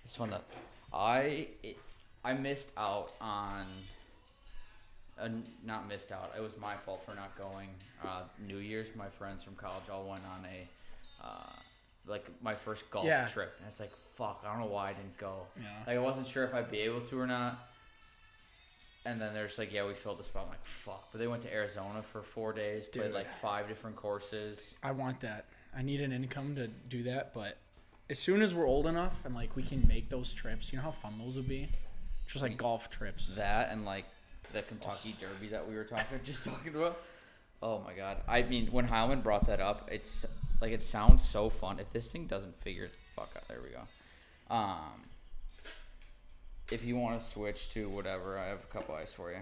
It's fun to. I missed out on. Not missed out. It was my fault for not going. New Year's, my friends from college all went on like my first golf trip, and it's like fuck. I don't know why I didn't go. Yeah. Like I wasn't sure if I'd be able to or not. And then there's like, we filled the spot. I'm like, fuck. But they went to Arizona for 4 days, played like 5 different courses. I want that. I need an income to do that, but as soon as we're old enough and like we can make those trips, you know how fun those would be? Just like golf trips. That and like the Kentucky Derby that we were talking about. Oh my god. I mean, when Heilman brought that up, it's like it sounds so fun. If this thing doesn't figure fuck out, there we go. If you want to switch to whatever, I have a couple ice for you.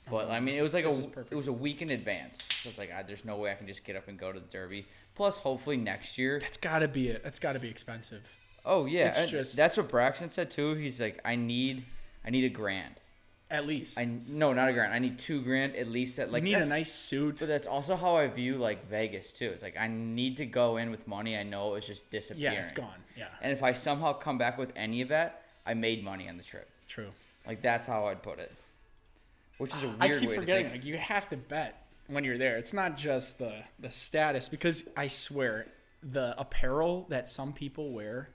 But I mean, it was like it was a week in advance, so it's like there's no way I can just get up and go to the Derby. Plus, hopefully next year. That's gotta be expensive. Oh yeah, that's what Braxton said too. He's like, I need $1,000 at least. No, not $1,000. I need $2,000 at least. You need a nice suit. But that's also how I view like Vegas too. It's like I need to go in with money I know it's just disappearing. Yeah, it's gone. Yeah. And if I somehow come back with any of that, I made money on the trip. True. Like that's how I'd put it. Which is a weird I keep way forgetting. to think. Like you have to bet when you're there. It's not just the status, because I swear the apparel that some people wear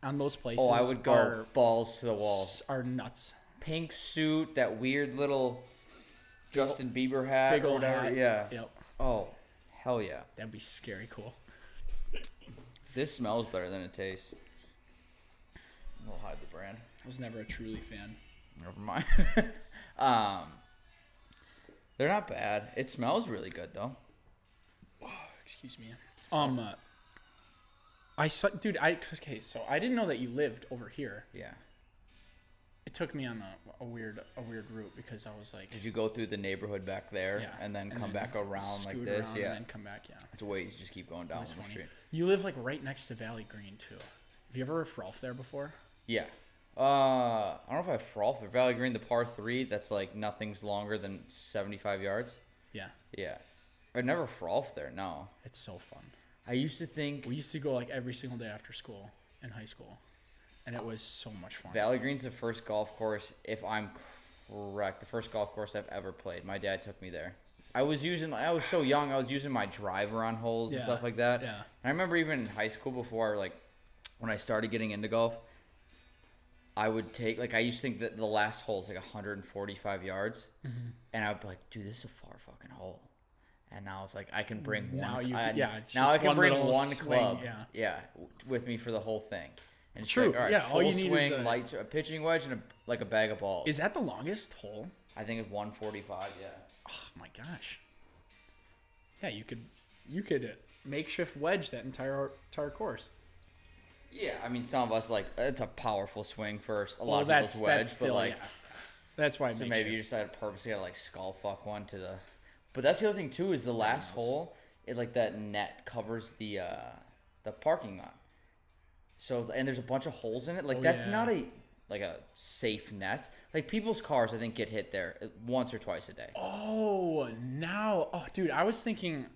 on those places. Oh, I would go balls to the walls. Are nuts. Pink suit, that weird little Justin Bieber hat, big old or whatever. hat. Yeah. Yep. Oh, hell yeah. That'd be scary cool. This smells better than it tastes. We'll hide the brand. I was never a Truly fan. Never mind. They're not bad. It smells really good though. Oh, excuse me. I saw, dude. Okay, so I didn't know that you lived over here. Yeah. It took me on a weird route because I was like. Did you go through the neighborhood back there and then come back around like this? Around and then come back. Yeah. It's a ways. You just keep going down the street. You live like right next to Valley Green too. Have you ever heard Frolf there before? Yeah. I don't know if I frolf there. Valley Green, the par 3, that's like nothing's longer than 75 yards. Yeah. Yeah. I never frolf there, no. It's so fun. I used to think... We used to go like every single day after school in high school. And it was so much fun. Valley Green's the first golf course, if I'm correct, the first golf course I've ever played. My dad took me there. I was so young, I was using my driver on holes and stuff like that. Yeah. And I remember even in high school before, like, when I started getting into golf, I would take, like, I used to think that the last hole is like 145 yards. Mm-hmm. And I would be like, dude, this is a far fucking hole. And now it's like, I can bring now one. Now I can bring one swing, club with me for the whole thing. And it's true. Like, all right, all you need swing, is a pitching wedge, and a bag of balls. Is that the longest hole? I think it's 145, yeah. Oh, my gosh. Yeah, you could makeshift wedge that entire course. Yeah, I mean, some of us, like, it's a powerful swing first. A lot of people's wedge, that's still, but, like... Yeah. That's why so maybe you decided purposely to, like, skull fuck one to the... But that's the other thing, too, is the last hole, like, that net covers the parking lot. So, and there's a bunch of holes in it. Like, that's not a safe net. Like, people's cars, I think, get hit there once or twice a day. Oh, dude, I was thinking...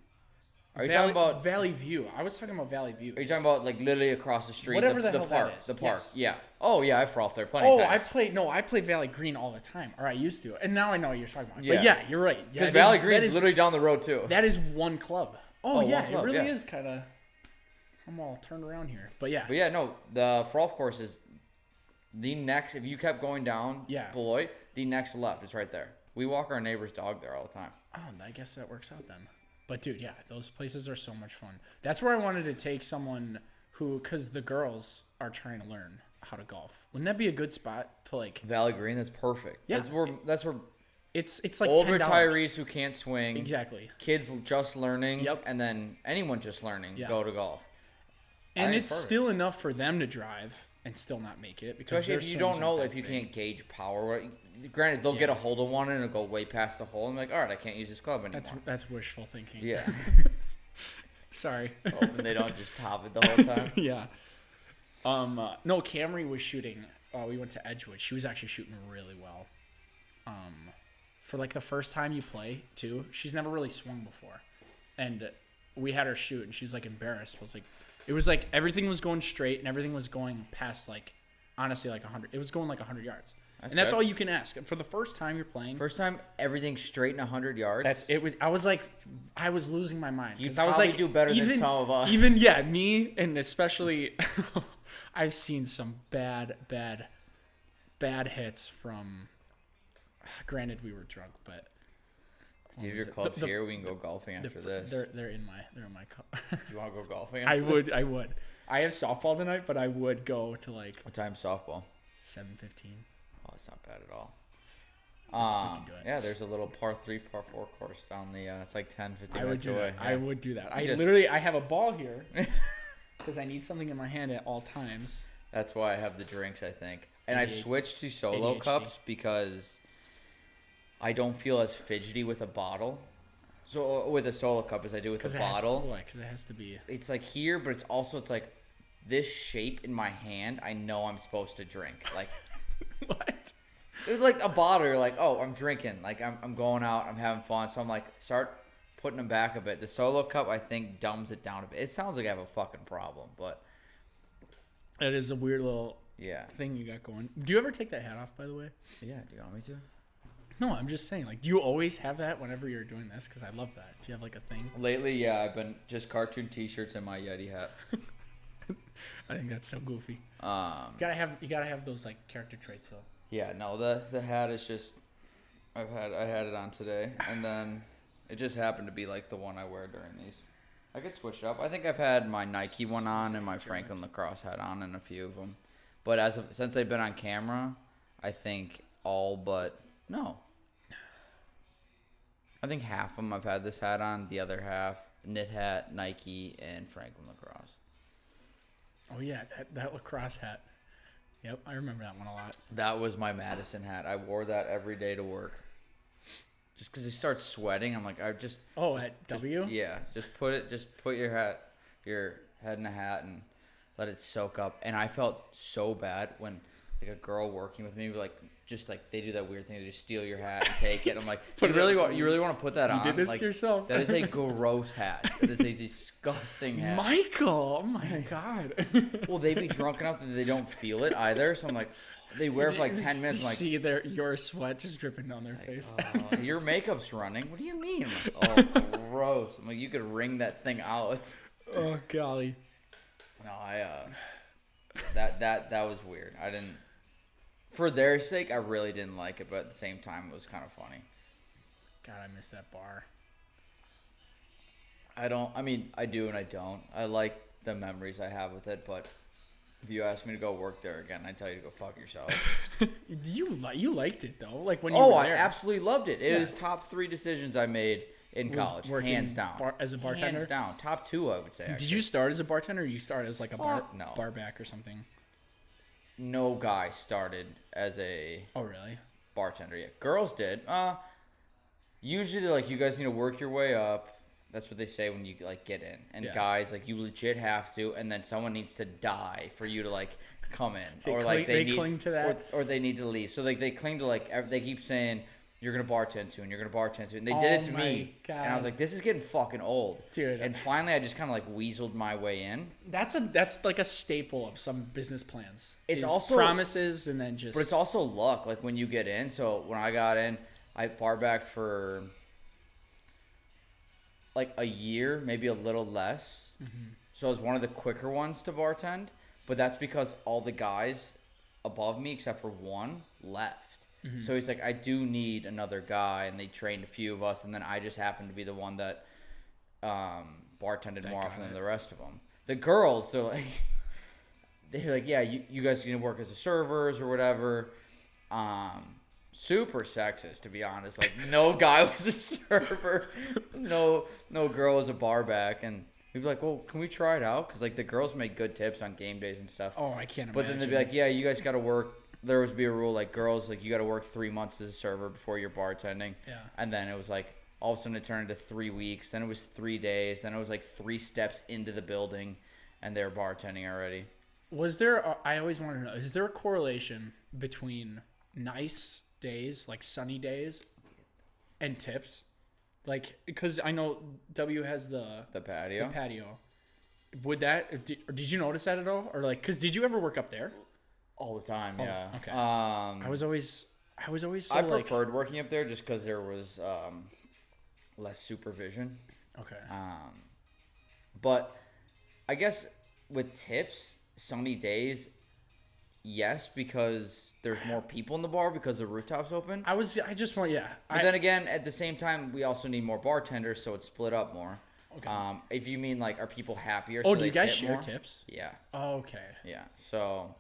Are you talking about Valley View? I was talking about Valley View. Are you talking about like literally across the street? Whatever the hell park, that is. The park. Yes. Yeah. Oh yeah, I've frothed there plenty of times. I play Valley Green all the time, or I used to, and now I know what you're talking about. Yeah. But yeah, you're right. Because Valley Green is literally down the road too. That is one club. Oh yeah, club, it really is kind of. I'm all turned around here, but yeah. But yeah, no, the frolf course is the next. If you kept going down, Beloit, the next left is right there. We walk our neighbor's dog there all the time. Oh, I guess that works out then. But, dude, yeah, those places are so much fun. That's where I wanted to take someone who, because the girls are trying to learn how to golf. Wouldn't that be a good spot to, like... Valley Green, that's perfect. Yeah. That's where it's like old $10. retirees who can't swing. Exactly. Kids just learning. Yep. And then anyone just learning go to golf. And it's still enough for them to drive and still not make it. Because especially if you don't know, if you can't gauge power... Granted, they'll get a hold of one and it'll go way past the hole. And like, all right, I can't use this club anymore. That's wishful thinking. Yeah. Sorry. Hoping they don't just top it the whole time. Yeah. No, Camry was shooting. We went to Edgewood. She was actually shooting really well. For like the first time you play too, she's never really swung before, and we had her shoot, and she was like embarrassed. It was like everything was going straight and everything was going past like honestly like 100. It was going like 100 yards. That's And that's good. all you can ask. For the first time you're playing. First time everything straight in 100 yards. I was like, I was losing my mind. You I was like, do better than some of us. Even me, and especially, I've seen some bad hits from. Granted, we were drunk, but. Do you have your clubs here? We can go golfing after this. They're in my car. Do you want to go golfing? I would. I have softball tonight, but I would go to like. What time softball? 7:15. Oh, it's not bad at all. We can do it. Yeah, there's a little par 3, par 4 course down the. It's like 10, 15 I would minutes do away. that. I would do that. I have a ball here because I need something in my hand at all times. That's why I have the drinks, I think. And I've ADHD. switched to solo cups because I don't feel as fidgety with a bottle. So with a solo cup as I do with a bottle. Why? Because it has to be. It's like here, but it's like this shape in my hand. I know I'm supposed to drink. Like What? it was like a bottle. You're like, oh, I'm drinking. Like I'm going out. I'm having fun. So I'm like, start putting them back a bit. The solo cup, I think, dumbs it down a bit. It sounds like I have a fucking problem, but That is a weird little yeah. thing you got going. Do you ever take that hat off, by the way? Yeah. Do you want me to? No, I'm just saying. Like, do you always have that whenever you're doing this? Because I love that. If you have like a thing. Lately, yeah, I've been just cartoon T-shirts and my Yeti hat. I think that's so goofy. Um, You gotta have those like character traits though. Yeah, no, the hat is just I had it on today, and then it just happened to be like the one I wear during these. I could switch it up. I think I've had my Nike one on and my Franklin Lacrosse hat on and a few of them, but since they've been on camera, I think all but no. I think half of them I've had this hat on. The other half knit hat, Nike, and Franklin Lacrosse. Oh yeah, that lacrosse hat. Yep, I remember that one a lot. That was my Madison hat. I wore that every day to work. Just because it starts sweating, I'm like, At W? Yeah, just put your head in a hat and let it soak up. And I felt so bad when like a girl working with me, they do that weird thing, they just steal your hat and take it. I'm like, you really want to put that on? You did this like, to yourself. That is a gross hat. That is a disgusting hat. Michael, oh my god. Well, they be drunk enough that they don't feel it either. So I'm like, they wear it for like 10 minutes. I'm like, see your sweat just dripping down their face. Your makeup's running. What do you mean? I'm like, oh, gross. I'm like, you could wring that thing out. Oh golly. No, that was weird. I didn't. For their sake, I really didn't like it, but at the same time, it was kind of funny. God, I miss that bar. I do and I don't. I like the memories I have with it, but if you ask me to go work there again, I tell you to go fuck yourself. You liked it though, like when you were there. I absolutely loved it. It was top 3 decisions I made in college, hands down. As a bartender, hands down, top 2 I would say. Actually. Did you start as a bartender, or you started as like a No. bar back or something? No guy started as a bartender yet. Girls did. Usually they're like, you guys need to work your way up. That's what they say when you like get in. And guys, like, you legit have to, and then someone needs to die for you to like come in, they cling to that, or they need to leave. So like they cling to like they keep saying, you're gonna bartend soon. You're gonna bartend soon. And they did it to me, and I was like, this is getting fucking old, dude. And finally, I just kind of like weaseled my way in. That's like a staple of some business plans. It's also promises, and then just. But it's also luck. Like when you get in. So when I got in, I bar backed for like a year, maybe a little less. Mm-hmm. So I was one of the quicker ones to bartend. But that's because all the guys above me, except for one, left. Mm-hmm. So he's like, I do need another guy, and they trained a few of us, and then I just happened to be the one that bartended more often than the rest of them. The girls, they're like, yeah, you guys are gonna work as a servers or whatever. Super sexist, to be honest. Like, no guy was a server, no girl was a bar back, and we'd be like, well, can we try it out? Because like the girls make good tips on game days and stuff. Oh, I can't imagine. But then they'd be like, yeah, you guys got to work. There was be a rule like girls, like you got to work 3 months as a server before you're bartending. Yeah. And then it was like all of a sudden it turned into 3 weeks. Then it was 3 days. Then it was like 3 steps into the building, and they're bartending already. Was there? I always wanted to know: is there a correlation between nice days, like sunny days, and tips? Like, because I know W has the patio. The patio. Would that? Did you notice that at all, or like? Because did you ever work up there? All the time, yeah. Okay. I was always so I preferred working up there just because there was less supervision. Okay. But I guess with tips, sunny days, yes, because there's more people in the bar because the rooftop's open. But then again, at the same time, we also need more bartenders, so it's split up more. Okay. If you mean like, are people happier? Oh, so do you guys share more? Tips? Yeah. Oh, okay. Yeah. So.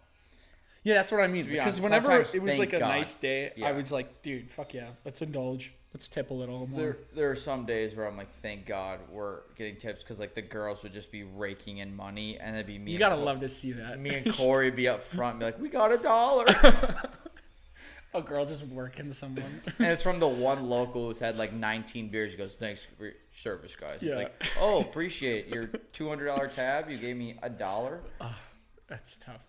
Yeah, that's what I mean. Because whenever it was like a nice day, yeah. I was like, dude, fuck yeah, let's indulge. Let's tip a little more. There are some days where I'm like, thank God we're getting tips, because like the girls would just be raking in money, and it'd be me. You gotta love to see that. Me and Corey would be up front and be like, we got $1. A girl just working someone. And it's from the one local who's had like 19 beers. He goes, thanks for your service, guys. Yeah. It's like, oh, appreciate your $200 tab. You gave me $1. Oh, that's tough.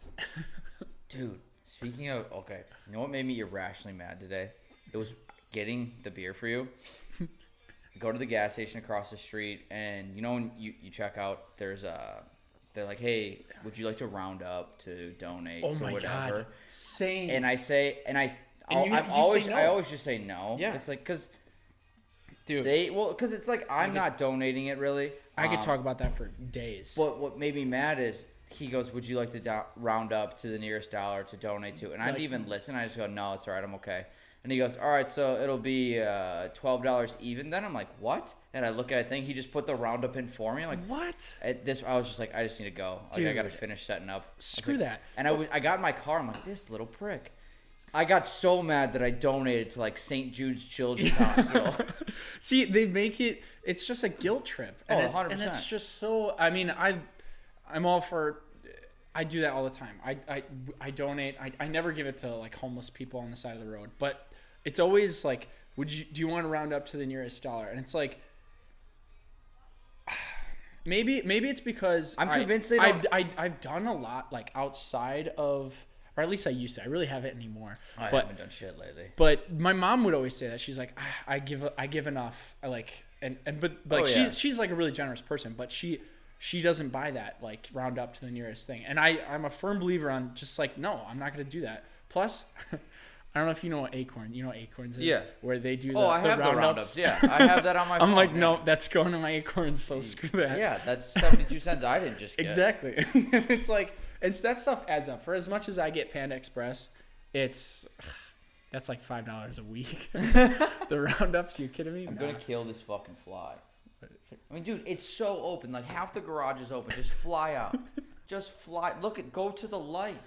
Dude, speaking of, okay, you know what made me irrationally mad today? It was getting the beer for you. Go to the gas station across the street, and you know when you check out, they're like, hey, would you like to round up to donate to whatever? God. Same. And I always just say no. Yeah. It's like, because dude, because it's like I'm not donating it really. I could talk about that for days. But what made me mad is he goes, would you like to round up to the nearest dollar to donate to? And I didn't even listen. I just go, no, it's all right. I'm okay. And he goes, all right, so it'll be $12 even then. I'm like, what? And I look at it, I think he just put the roundup in for me. I'm like, what? I was just like, I just need to go. Like, I got to finish setting up. Screw that. And I got in my car. I'm like, this little prick. I got so mad that I donated to like St. Jude's Children's Hospital. See, they make it's just a guilt trip. And 100%. And it's just so, I mean, I'm all for, I do that all the time. I donate. I never give it to like homeless people on the side of the road, but it's always like, do you want to round up to the nearest dollar? And it's like, maybe it's because I'm convinced I've done a lot like outside of, or at least I used to. I really haven't anymore. I haven't done shit lately. But my mom would always say that. She's like, I give enough. I like, but like she's like a really generous person, but she doesn't buy that like round up to the nearest thing. And I'm a firm believer on just like, no, I'm not going to do that. Plus, I don't know if you know what Acorns is. Yeah. Where they do I have the roundups. Yeah, I have that on my phone. I'm like, no, that's going to my Acorns, so screw that. Yeah, that's 72 cents I didn't just get. Exactly. It's like, that stuff adds up. For as much as I get Panda Express, that's like $5 a week. The roundups, you kidding me? I'm going to kill this fucking fly. I mean, dude, it's so open. Like, half the garage is open. Just fly out. Just fly. Go to the light.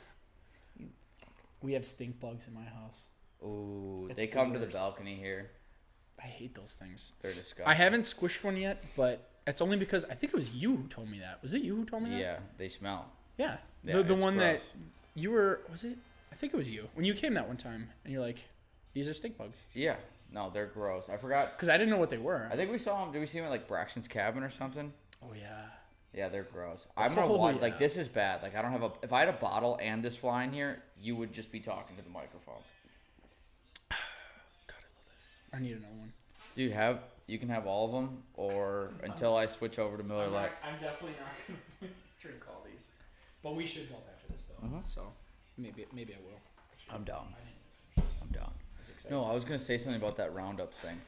We have stink bugs in my house. Ooh, they come to the balcony here. I hate those things. They're disgusting. I haven't squished one yet, but it's only because I think it was you who told me that. Was it you who told me that? Yeah, they smell. Yeah. Yeah, the one gross. that you were, was it? I think it was you. When you came that one time and you're like, these are stink bugs. Yeah. No, they're gross. I forgot. Because I didn't know what they were. I think we saw them. Did we see them at like Braxton's cabin or something? Oh, yeah. Yeah, they're gross. I'm gonna want, like, this is bad. Like, I don't have if I had a bottle and this fly in here, you would just be talking to the microphones. God, I love this. I need another one. Dude, you can have all of them, or until I switch over to Miller Lite. I'm definitely not gonna drink all these, but we should help after this though. Mm-hmm. So maybe I will. I'm down. No, I was gonna say something about that roundup thing.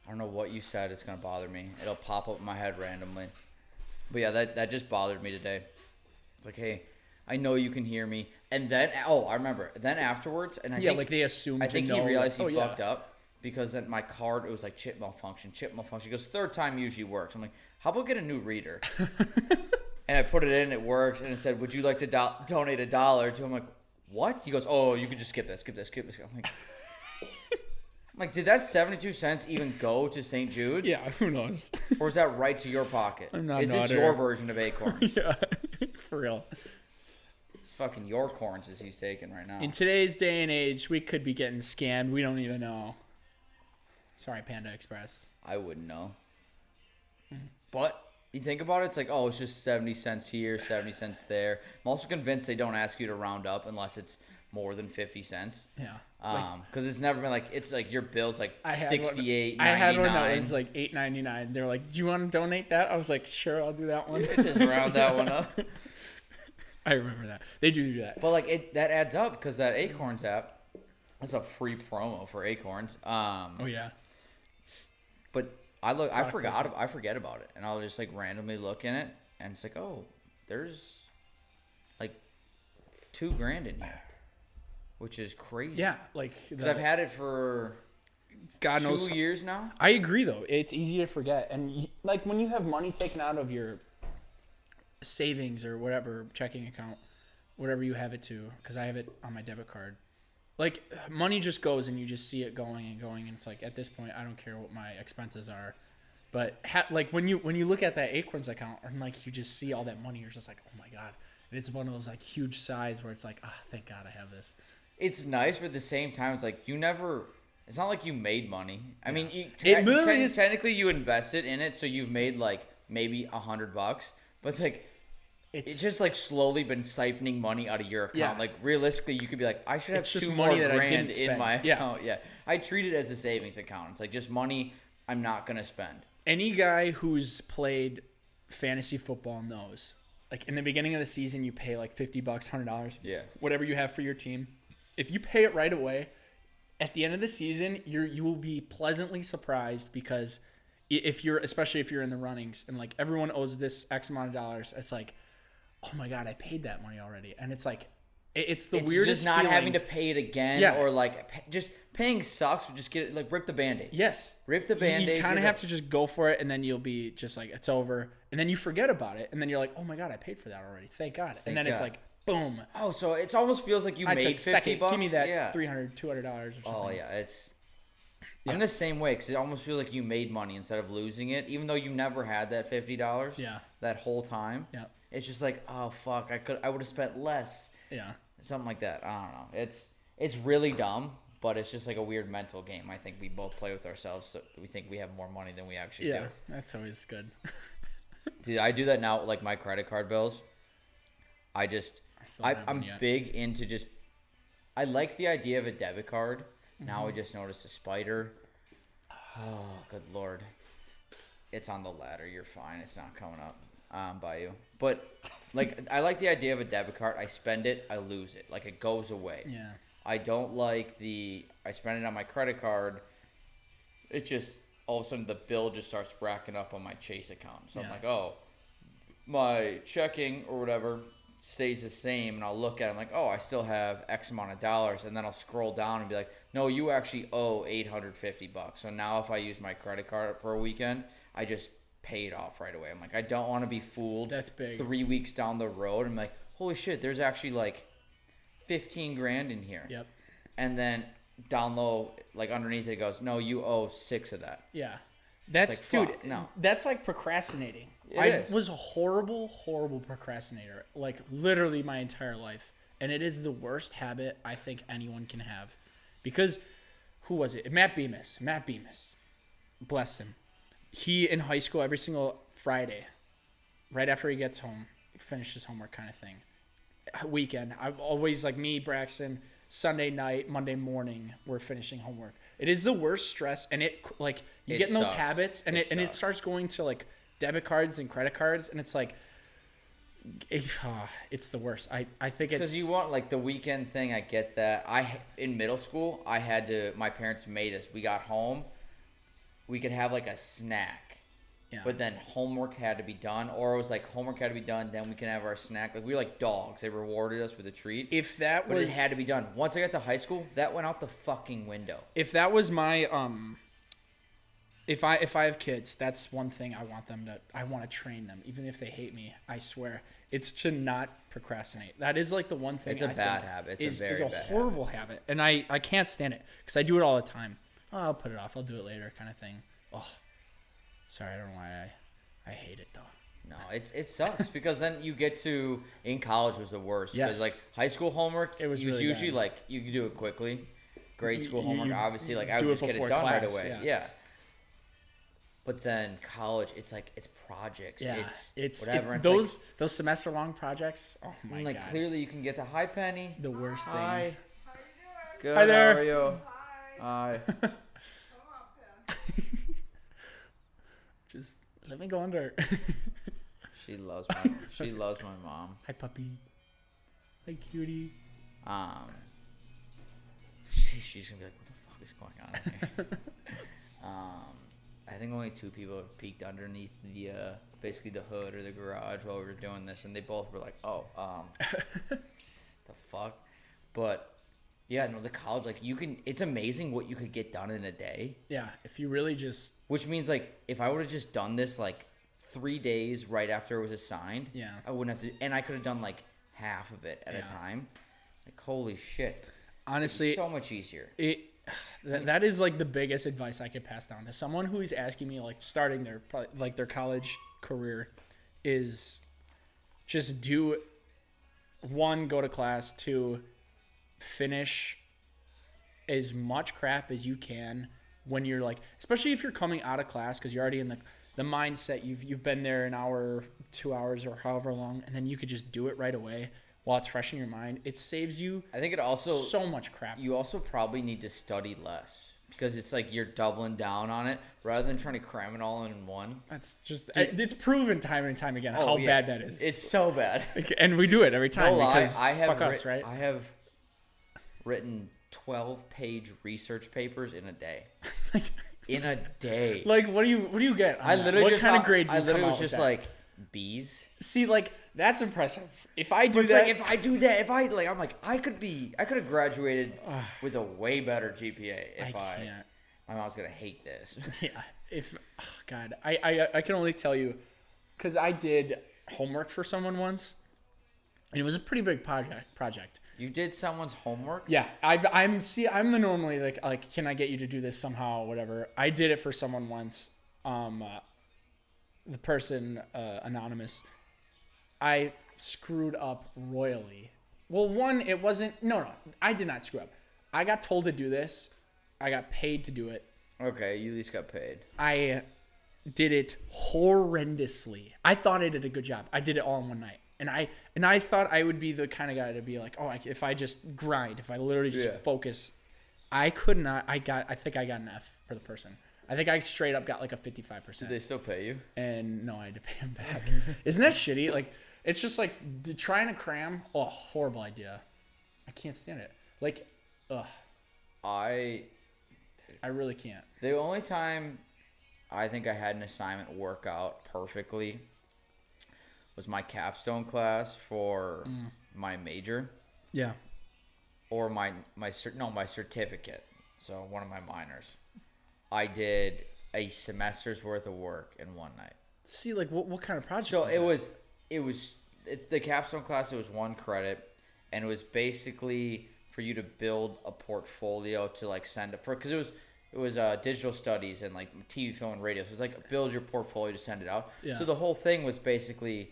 I don't know what you said. It's gonna bother me. It'll pop up in my head randomly. But yeah, that just bothered me today. It's like, hey, I know you can hear me. And then, I remember. Then afterwards, and I think, like they assumed. I think he realized he fucked up, because then my card, it was like chip malfunction. He goes, third time usually works. I'm like, how about get a new reader? And I put it in, it works, and it said, would you like to donate $1 to him? I'm like, what? He goes, oh, you can just skip this. I'm like, did that 72 cents even go to St. Jude's? Yeah, who knows? Or is that right to your pocket? Is this your version of Acorns? Yeah, for real. It's fucking your corns as he's taking right now. In today's day and age, we could be getting scammed. We don't even know. Sorry, Panda Express. I wouldn't know. But you think about it, it's like, oh, it's just 70 cents here, 70 cents there. I'm also convinced they don't ask you to round up unless it's more than 50 cents. Yeah. Because it's never been like, it's like your bill's like $68.99. I had one that was like $8.99. They were like, do you want to donate that? I was like, sure, I'll do that one. Just round that one up. I remember that. They do that. But like that adds up because that Acorns app, that's a free promo for Acorns. Oh yeah. But I forget about it, and I'll just like randomly look in it, and it's like, oh, there's like $2,000 in here, which is crazy. Yeah, like because I've had it for God knows 2 years now. I agree, though. It's easy to forget, and like when you have money taken out of your savings or whatever checking account, whatever you have it to, because I have it on my debit card. Like money just goes, and you just see it going and going, and it's like at this point, I don't care what my expenses are. But like when you look at that Acorns account, and like you just see all that money, you're just like, oh my God. And it's one of those like huge sighs where it's like, thank God I have this. It's nice, but at the same time, it's like it's not like you made money. I mean, It literally is. Technically you invested in it, so you've made like maybe $100, but it's like it's just like slowly been siphoning money out of your account. Yeah. Like realistically, you could be like, I should have It's just $2 money more that I grand didn't in spend. my Yeah. account. Yeah, I treat it as a savings account. It's like just money I'm not gonna spend. Any guy who's played fantasy football knows, like in the beginning of the season, you pay like $50, $100, Yeah. whatever you have for your team. If you pay it right away, at the end of the season, you will be pleasantly surprised because especially if you're in the runnings and like everyone owes this X amount of dollars, it's like, oh my God, I paid that money already, and it's like it's the weirdest. Just not feeling. having to pay it again, Yeah. or like just paying sucks. But just get it, like rip the Band-Aid. Yes. Rip the Band-Aid. You kind of have to just go for it, and then you'll be just like, it's over. And then you forget about it, and then you're like, oh my God, I paid for that already. Thank God. And then it's God. like, boom. Oh, so it almost feels like you I made took $50. second. Give me that Yeah. $300, $200 or something. Oh, yeah. I'm the same way because it almost feels like you made money instead of losing it, even though you never had that $50 that whole time. Yeah. It's just like, oh, fuck, I would have spent less. Yeah. Something like that. I don't know. It's really dumb, but it's just like a weird mental game. I think we both play with ourselves, so we think we have more money than we actually do. Yeah, that's always good. Dude, I do that now with like my credit card bills. I'm big into just. I like the idea of a debit card. Now I just noticed a spider. Oh, good Lord! It's on the ladder. You're fine. It's not coming up by you. But like, I like the idea of a debit card. I spend it, I lose it. Like it goes away. Yeah. I don't like I spend it on my credit card. It just all of a sudden the bill just starts racking up on my Chase account. So I'm like, oh, my checking or whatever stays the same, and I'll look at it, I'm like, oh, I still have X amount of dollars, and then I'll scroll down and be like, no, you actually owe $850. So now if I use my credit card for a weekend, I just pay it off right away. I'm like, I don't want to be fooled. That's big. 3 weeks down the road, I'm like, holy shit, there's actually like $15,000 in here. Yep. And then down low, like underneath it goes, no, you owe 6 of that. Yeah. That's like, dude. fuck, no. That's like procrastinating. I was a horrible procrastinator, like literally my entire life, and it is the worst habit I think anyone can have, because who was it? Matt Bemis, bless him. He in high school every single Friday, right after he gets home, finish his homework kind of thing. Weekend, I've always like me, Braxton. Sunday night, Monday morning, we're finishing homework. It is the worst stress, and it like you get in those habits, and it starts going to like debit cards and credit cards, and it's like it's the worst. I think it's because you want like the weekend thing. I get that. In middle school, my parents made us. We got home, we could have like a snack. Yeah. But then homework had to be done, or it was like homework had to be done, then we can have our snack. Like we were like dogs. They rewarded us with a treat. But it had to be done. Once I got to high school, that went out the fucking window. If that was my if I have kids, that's one thing I want to train them, even if they hate me. I swear, it's to not procrastinate. That is like the one thing. It's a bad habit. It's a horrible habit, and I can't stand it because I do it all the time. Oh, I'll put it off. I'll do it later, kind of thing. Oh. Sorry, I don't know why I hate it though. No, it sucks because then you get to in college was the worst. Yes. Because like high school homework, it was really usually bad. Like you could do it quickly. Grade school homework, obviously, like I would just get it done right away. Yeah. But then college, it's like it's projects. Yeah. It's whatever. Those semester long projects. Oh my god. Like clearly you can get the hi Penny. The worst things. Hi. How you doing? Good. Hi there. How are you? Hi. Hi. Just let me go under. She loves my mom. Hi, puppy. Hi, cutie. She's gonna be like, what the fuck is going on here? I think only 2 people have peeked underneath the basically the hood or the garage while we were doing this, and they both were like, oh, the fuck. But yeah, no, the college, like, it's amazing what you could get done in a day. Yeah, if you really just... Which means, like, if I would have just done this, like, 3 days right after it was assigned, yeah, I wouldn't have to, and I could have done, like, half of it at a time. Like, holy shit. Honestly, so much easier. That is like the biggest advice I could pass down to someone who is asking me, like, starting their college career, is just do 1, go to class, 2, finish as much crap as you can when you're like, especially if you're coming out of class, because you're already in the mindset, you've been there an hour, 2 hours, or however long, and then you could just do it right away while it's fresh in your mind. It saves you, I think it also so much crap. You also probably need to study less, because it's like you're doubling down on it rather than trying to cram it all in one. That's just, it's proven time and time again how bad that is. It's so bad. And we do it every time because fuck us, right? I have written 12-page research papers in a day. In a day. Like, what do you get? I literally what just kind of grade do you I literally come was out just with like B's. See, like, that's impressive. If I do But that, like, I'm like, I could have graduated with a way better GPA if can't. My mom's gonna hate this. Yeah. God, I can only tell you, because I did homework for someone once, and it was a pretty big project. You did someone's homework? Yeah, I'm the normally like, can I get you to do this somehow, whatever. I did it for someone once. The person, anonymous, I screwed up royally. Well, one, it wasn't, no, I did not screw up. I got told to do this. I got paid to do it. Okay, you at least got paid. I did it horrendously. I thought I did a good job. I did it all in one night. And I thought I would be the kind of guy to be like, oh, if I just grind, if I literally just focus. I could not. I think I got an F for the person. I think I straight up got like a 55%. Did they still pay you? And no, I had to pay him back. Isn't that shitty? Like, it's just like trying to cram. Oh, horrible idea. I can't stand it. Like, ugh. I really can't. The only time I think I had an assignment work out perfectly was my capstone class for my major. Yeah. Or my certificate. So one of my minors. I did a semester's worth of work in one night. See, like, what kind of project? So it's the capstone class. It was 1 credit, and it was basically for you to build a portfolio to like send it for, because it was digital studies and like TV, film, and radio. So it was like build your portfolio to send it out. Yeah. So the whole thing was basically,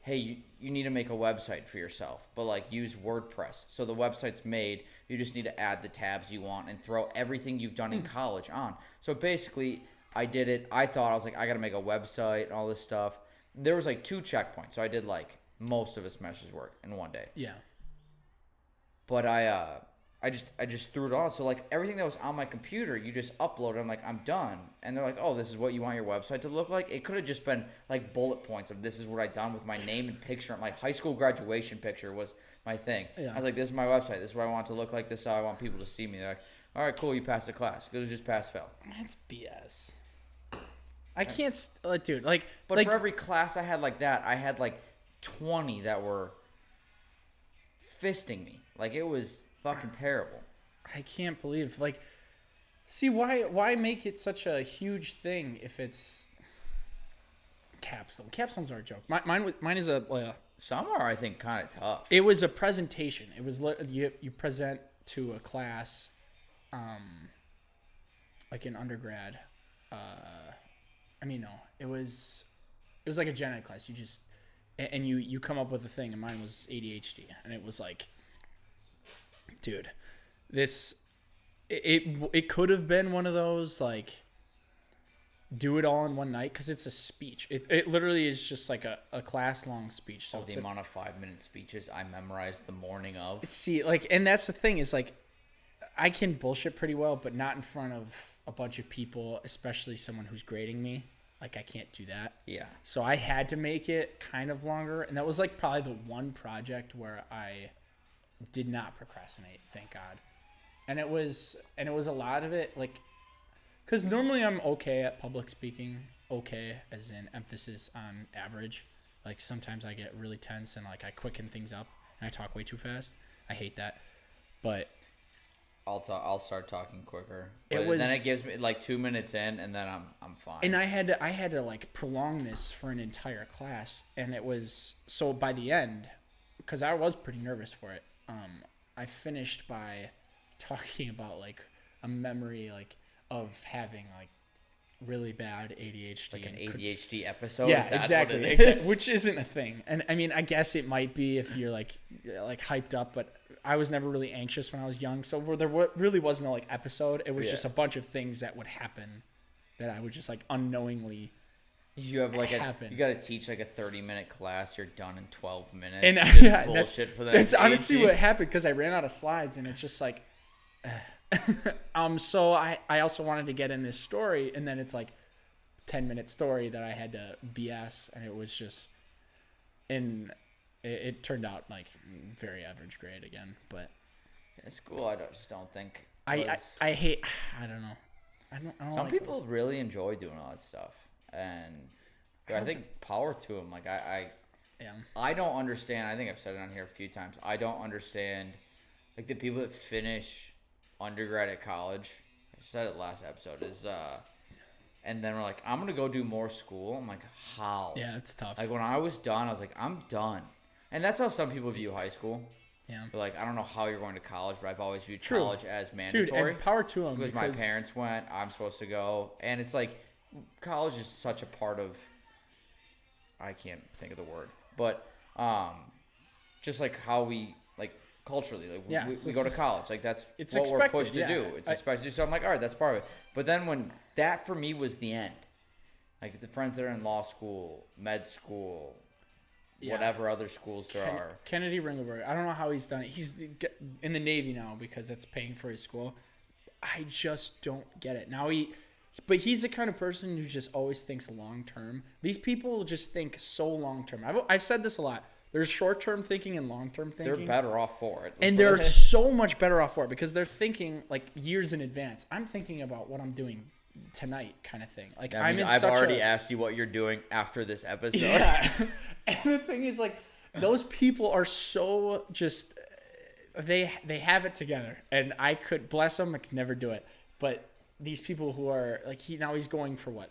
hey, you need to make a website for yourself, but like use WordPress. So the website's made. You just need to add the tabs you want and throw everything you've done in college on. So basically, I did it. I was like, I got to make a website and all this stuff. There was like 2 checkpoints. So I did like most of a semester's work in one day. Yeah. But I just threw it on. So like everything that was on my computer, you just upload it. I'm like, I'm done. And they're like, oh, this is what you want your website to look like? It could have just been like bullet points of this is what I done with my name and picture. My high school graduation picture was my thing. Yeah. I was like, this is my website. This is what I want it to look like. This is how I want people to see me. They're like, all right, cool, you passed the class. It was just pass-fail. That's BS. I can't, dude, like... But for every class I had like that, I had like 20 that were fisting me. Like, it was fucking terrible. I can't believe, like... See, why make it such a huge thing if it's... Capstone. Capstones are a joke. Mine is a... Some are, I think, kind of tough. It was a presentation. It was you present to a class, like an undergrad. It was like a gen ed class. You come up with a thing, and mine was ADHD, and it was like, dude, it could have been one of those like, do it all in one night, because it's a speech. It literally is just like a class-long speech. So the amount of 5-minute speeches I memorized the morning of. See, like, and that's the thing, is like, I can bullshit pretty well, but not in front of a bunch of people, especially someone who's grading me. Like, I can't do that. Yeah. So I had to make it kind of longer, and that was like probably the one project where I did not procrastinate, thank God. And it was a lot of it, like, because normally I'm okay at public speaking, okay, as in emphasis on average. Like, sometimes I get really tense and, like, I quicken things up and I talk way too fast. I hate that. But I'll start talking quicker. Then it gives me like 2 minutes in, and then I'm fine. And I had to like prolong this for an entire class, and it was so by the end, because I was pretty nervous for it. I finished by talking about like a memory like of having like really bad ADHD, like an ADHD episode. Yeah, is that exactly, what it is? exactly, which isn't a thing. And I mean, I guess it might be if you're like hyped up, but I was never really anxious when I was young, so there really wasn't a like episode. It was just a bunch of things that would happen that I would just like unknowingly. You have like happen. You got to teach like a 30-minute class. You're done in 12 minutes. And just bullshit for the that's next honestly 18. what happened because I ran out of slides, and it's just like, So I also wanted to get in this story, and then it's like 10-minute story that I had to BS, and it was just, and it turned out like very average grade again. But in school, I just don't think. I hate. I don't know. I don't Some like people really enjoy doing all that stuff, and I think power to them. Like I don't understand. I think I've said it on here a few times. I don't understand, like the people that finish undergrad at college. I said it last episode. And then we're like, I'm gonna go do more school. I'm like, how? Yeah, it's tough. Like when I was done, I was like, I'm done. And that's how some people view high school. Yeah. But like, I don't know how you're going to college, but I've always viewed college as Dude, mandatory. and power to them because my parents went, I'm supposed to go, and it's like, college is such a part of. I can't think of the word, but just like how we like culturally, like we go to college, like that's what we're pushed to do. It's expected to do. So I'm like, all right, that's part of it. But then when that for me was the end, like the friends that are in law school, med school. Whatever other schools there are. Kennedy Ringelberg. I don't know how he's done it. He's in the Navy now because it's paying for his school. I just don't get it. But he's the kind of person who just always thinks long term. These people just think so long term. I've said this a lot. There's short term thinking and long term thinking. They're better off for it. And they're so much better off for it because they're thinking like years in advance. I'm thinking about what I'm doing tonight kind of thing. Like I've already asked you what you're doing after this episode. Yeah. And the thing is, like, those people are so just they have it together, and I could bless them. I could never do it, but these people who are like he's going for what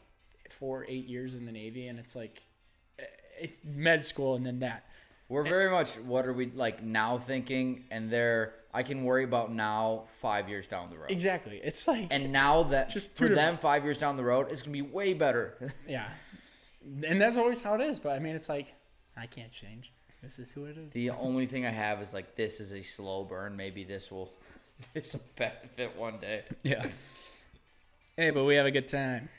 8 years in the Navy, and it's like it's med school, and then that. We're very much what are we like now thinking, and I can worry about now 5 years down the road. Exactly, it's like and now that just for them 5 years down the road, it's gonna be way better. Yeah, and that's always how it is. But I mean, it's like. I can't change. This is who it is. The only thing I have is like this is a slow burn. Maybe this will benefit one day. Yeah. Hey, but we have a good time.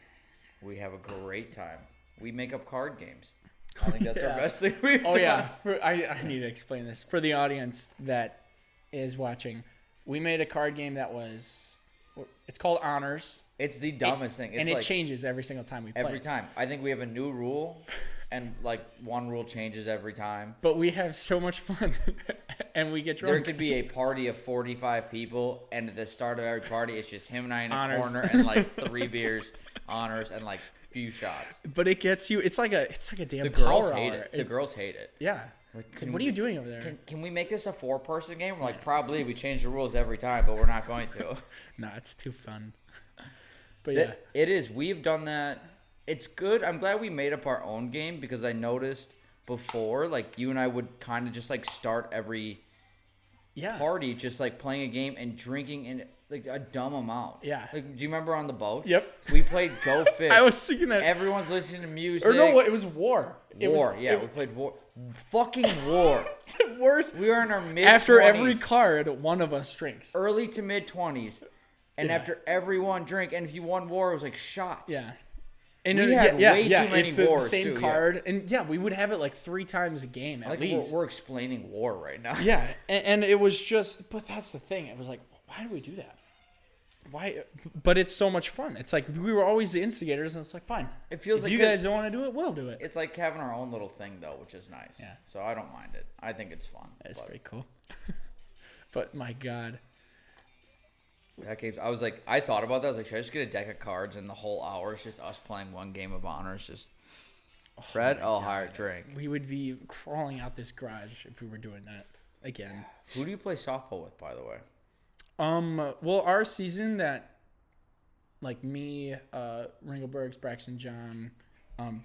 We have a great time. We make up card games. I think that's our best thing we've done. Oh yeah. I need to explain this for the audience that is watching. We made a card game that was. It's called Honors. It's the dumbest thing. It's and it changes every single time we play. Every time. I think we have a new rule. And, like, one rule changes every time. But we have so much fun. And we get drunk. There could be a party of 45 people. And at the start of every party, it's just him and I in a Honors. corner. And, like, 3 beers, honors, and, like, few shots. But it gets you. It's like a damn the power girls hate hour. it. The girls hate it. Yeah. Like, what are you doing over there? Can we make this a 4-person game? We're like, probably. We change the rules every time, but we're not going to. No, it's too fun. But yeah. It is. We've done that. It's good. I'm glad we made up our own game because I noticed before, like, you and I would kind of just, like, start every party just, like, playing a game and drinking in, like, a dumb amount. Yeah. Like, do you remember on the boat? Yep. We played Go Fish. I was thinking that. Everyone's listening to music. Or no, it was War. We played War. Fucking War. The worst. We were in our mid-20s. After every card, one of us drinks. Early to mid-20s. And after everyone drank, and if you won War, it was like shots. Yeah. And we had way too many wars, the same too, card, and we would have it like 3 times a game at least. We're explaining War right now. Yeah, and it was just, but that's the thing. It was like, why do we do that? Why? But it's so much fun. It's like we were always the instigators, and it's like, fine. It feels like you guys don't want to do it, we'll do it. It's like having our own little thing, though, which is nice. Yeah. So I don't mind it. I think it's fun. It's pretty cool. But my God. That game, I thought about that. I was like, should I just get a deck of cards and the whole hour is just us playing one game of honor? It's just, Fred, I'll hire a drink. We would be crawling out this garage if we were doing that again. Who do you play softball with, by the way? Well, our season that, like me, Ringelbergs, Braxton, John,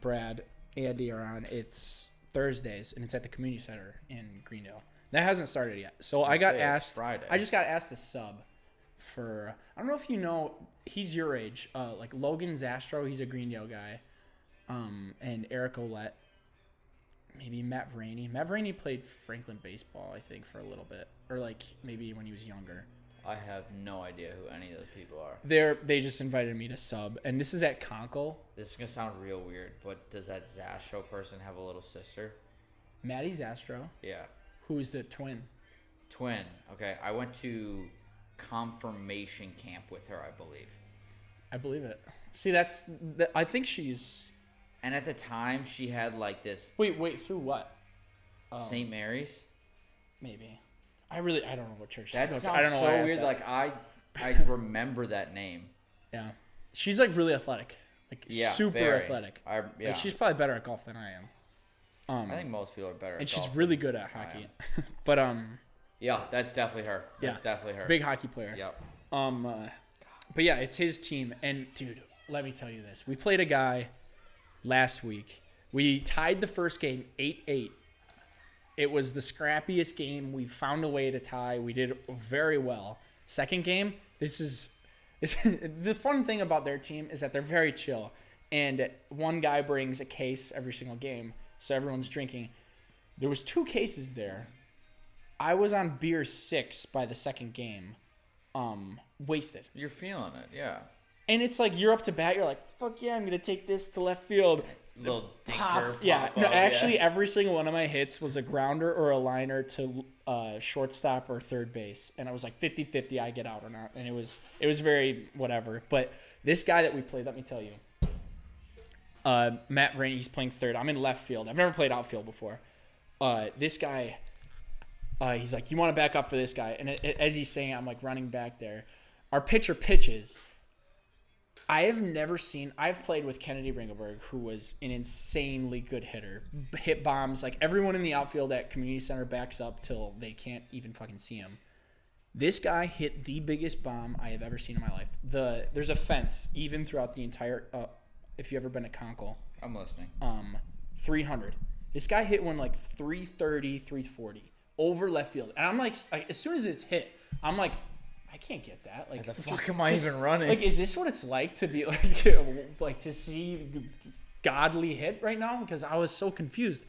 Brad, Andy are on, it's Thursdays, and it's at the community center in Greendale. That hasn't started yet. So I got asked, Friday. I just got asked to sub for, I don't know if you know, he's your age, like Logan Zastro, he's a Greendale guy, and Eric Olette, maybe Matt Vraney. Matt Vraney played Franklin baseball, I think, for a little bit, or like maybe when he was younger. I have no idea who any of those people are. They just invited me to sub, and this is at Conkle. This is gonna sound real weird, but does that Zastro person have a little sister? Maddie Zastro, Yeah. who's the twin. Twin. Okay, I went to confirmation camp with her, I believe. I believe it. See, I think she's... And at the time, she had like this... Wait, through what? St. Mary's? Maybe. I don't know what church. That she's sounds I don't know so why I asked weird. that. Like, I remember that name. Yeah. She's like really athletic. Like super very. athletic. Yeah. Like, she's probably better at golf than I am. I think most people are better and at she's golf really good at hockey. But yeah, that's definitely her. That's yeah, definitely her. big hockey player. Yep. But yeah, it's his team. And dude, let me tell you this: we played a guy last week. We tied the first game 8-8. It was the scrappiest game. We found a way to tie. We did very well. Second game, the fun thing about their team is that they're very chill. And one guy brings a case every single game, so everyone's drinking. There was 2 cases there. I was on beer 6 by the second game, wasted. You're feeling it, yeah. And it's like you're up to bat. You're like, fuck yeah, I'm going to take this to left field. Little Pop. dinker. Yeah, pop no, up, actually, yeah. every single one of my hits was a grounder or a liner to shortstop or third base. And I was like 50-50, I get out or not. And it was very whatever. But this guy that we played, let me tell you. Matt Rainey, he's playing third. I'm in left field. I've never played outfield before. This guy, he's like, you want to back up for this guy? And as he's saying, I'm like running back there. Our pitcher pitches. I've played with Kennedy Ringelberg, who was an insanely good hitter. Hit bombs. Like everyone in the outfield at community center backs up till they can't even fucking see him. This guy hit the biggest bomb I have ever seen in my life. There's a fence even throughout the entire, if you've ever been to Conkle. I'm listening. 300. This guy hit one like 330, 340 over left field. And I'm like as soon as it's hit, I'm like, I can't get that. Like, the fuck am I even running? Like, is this what it's like to be like to see godly hit right now? Because I was so confused.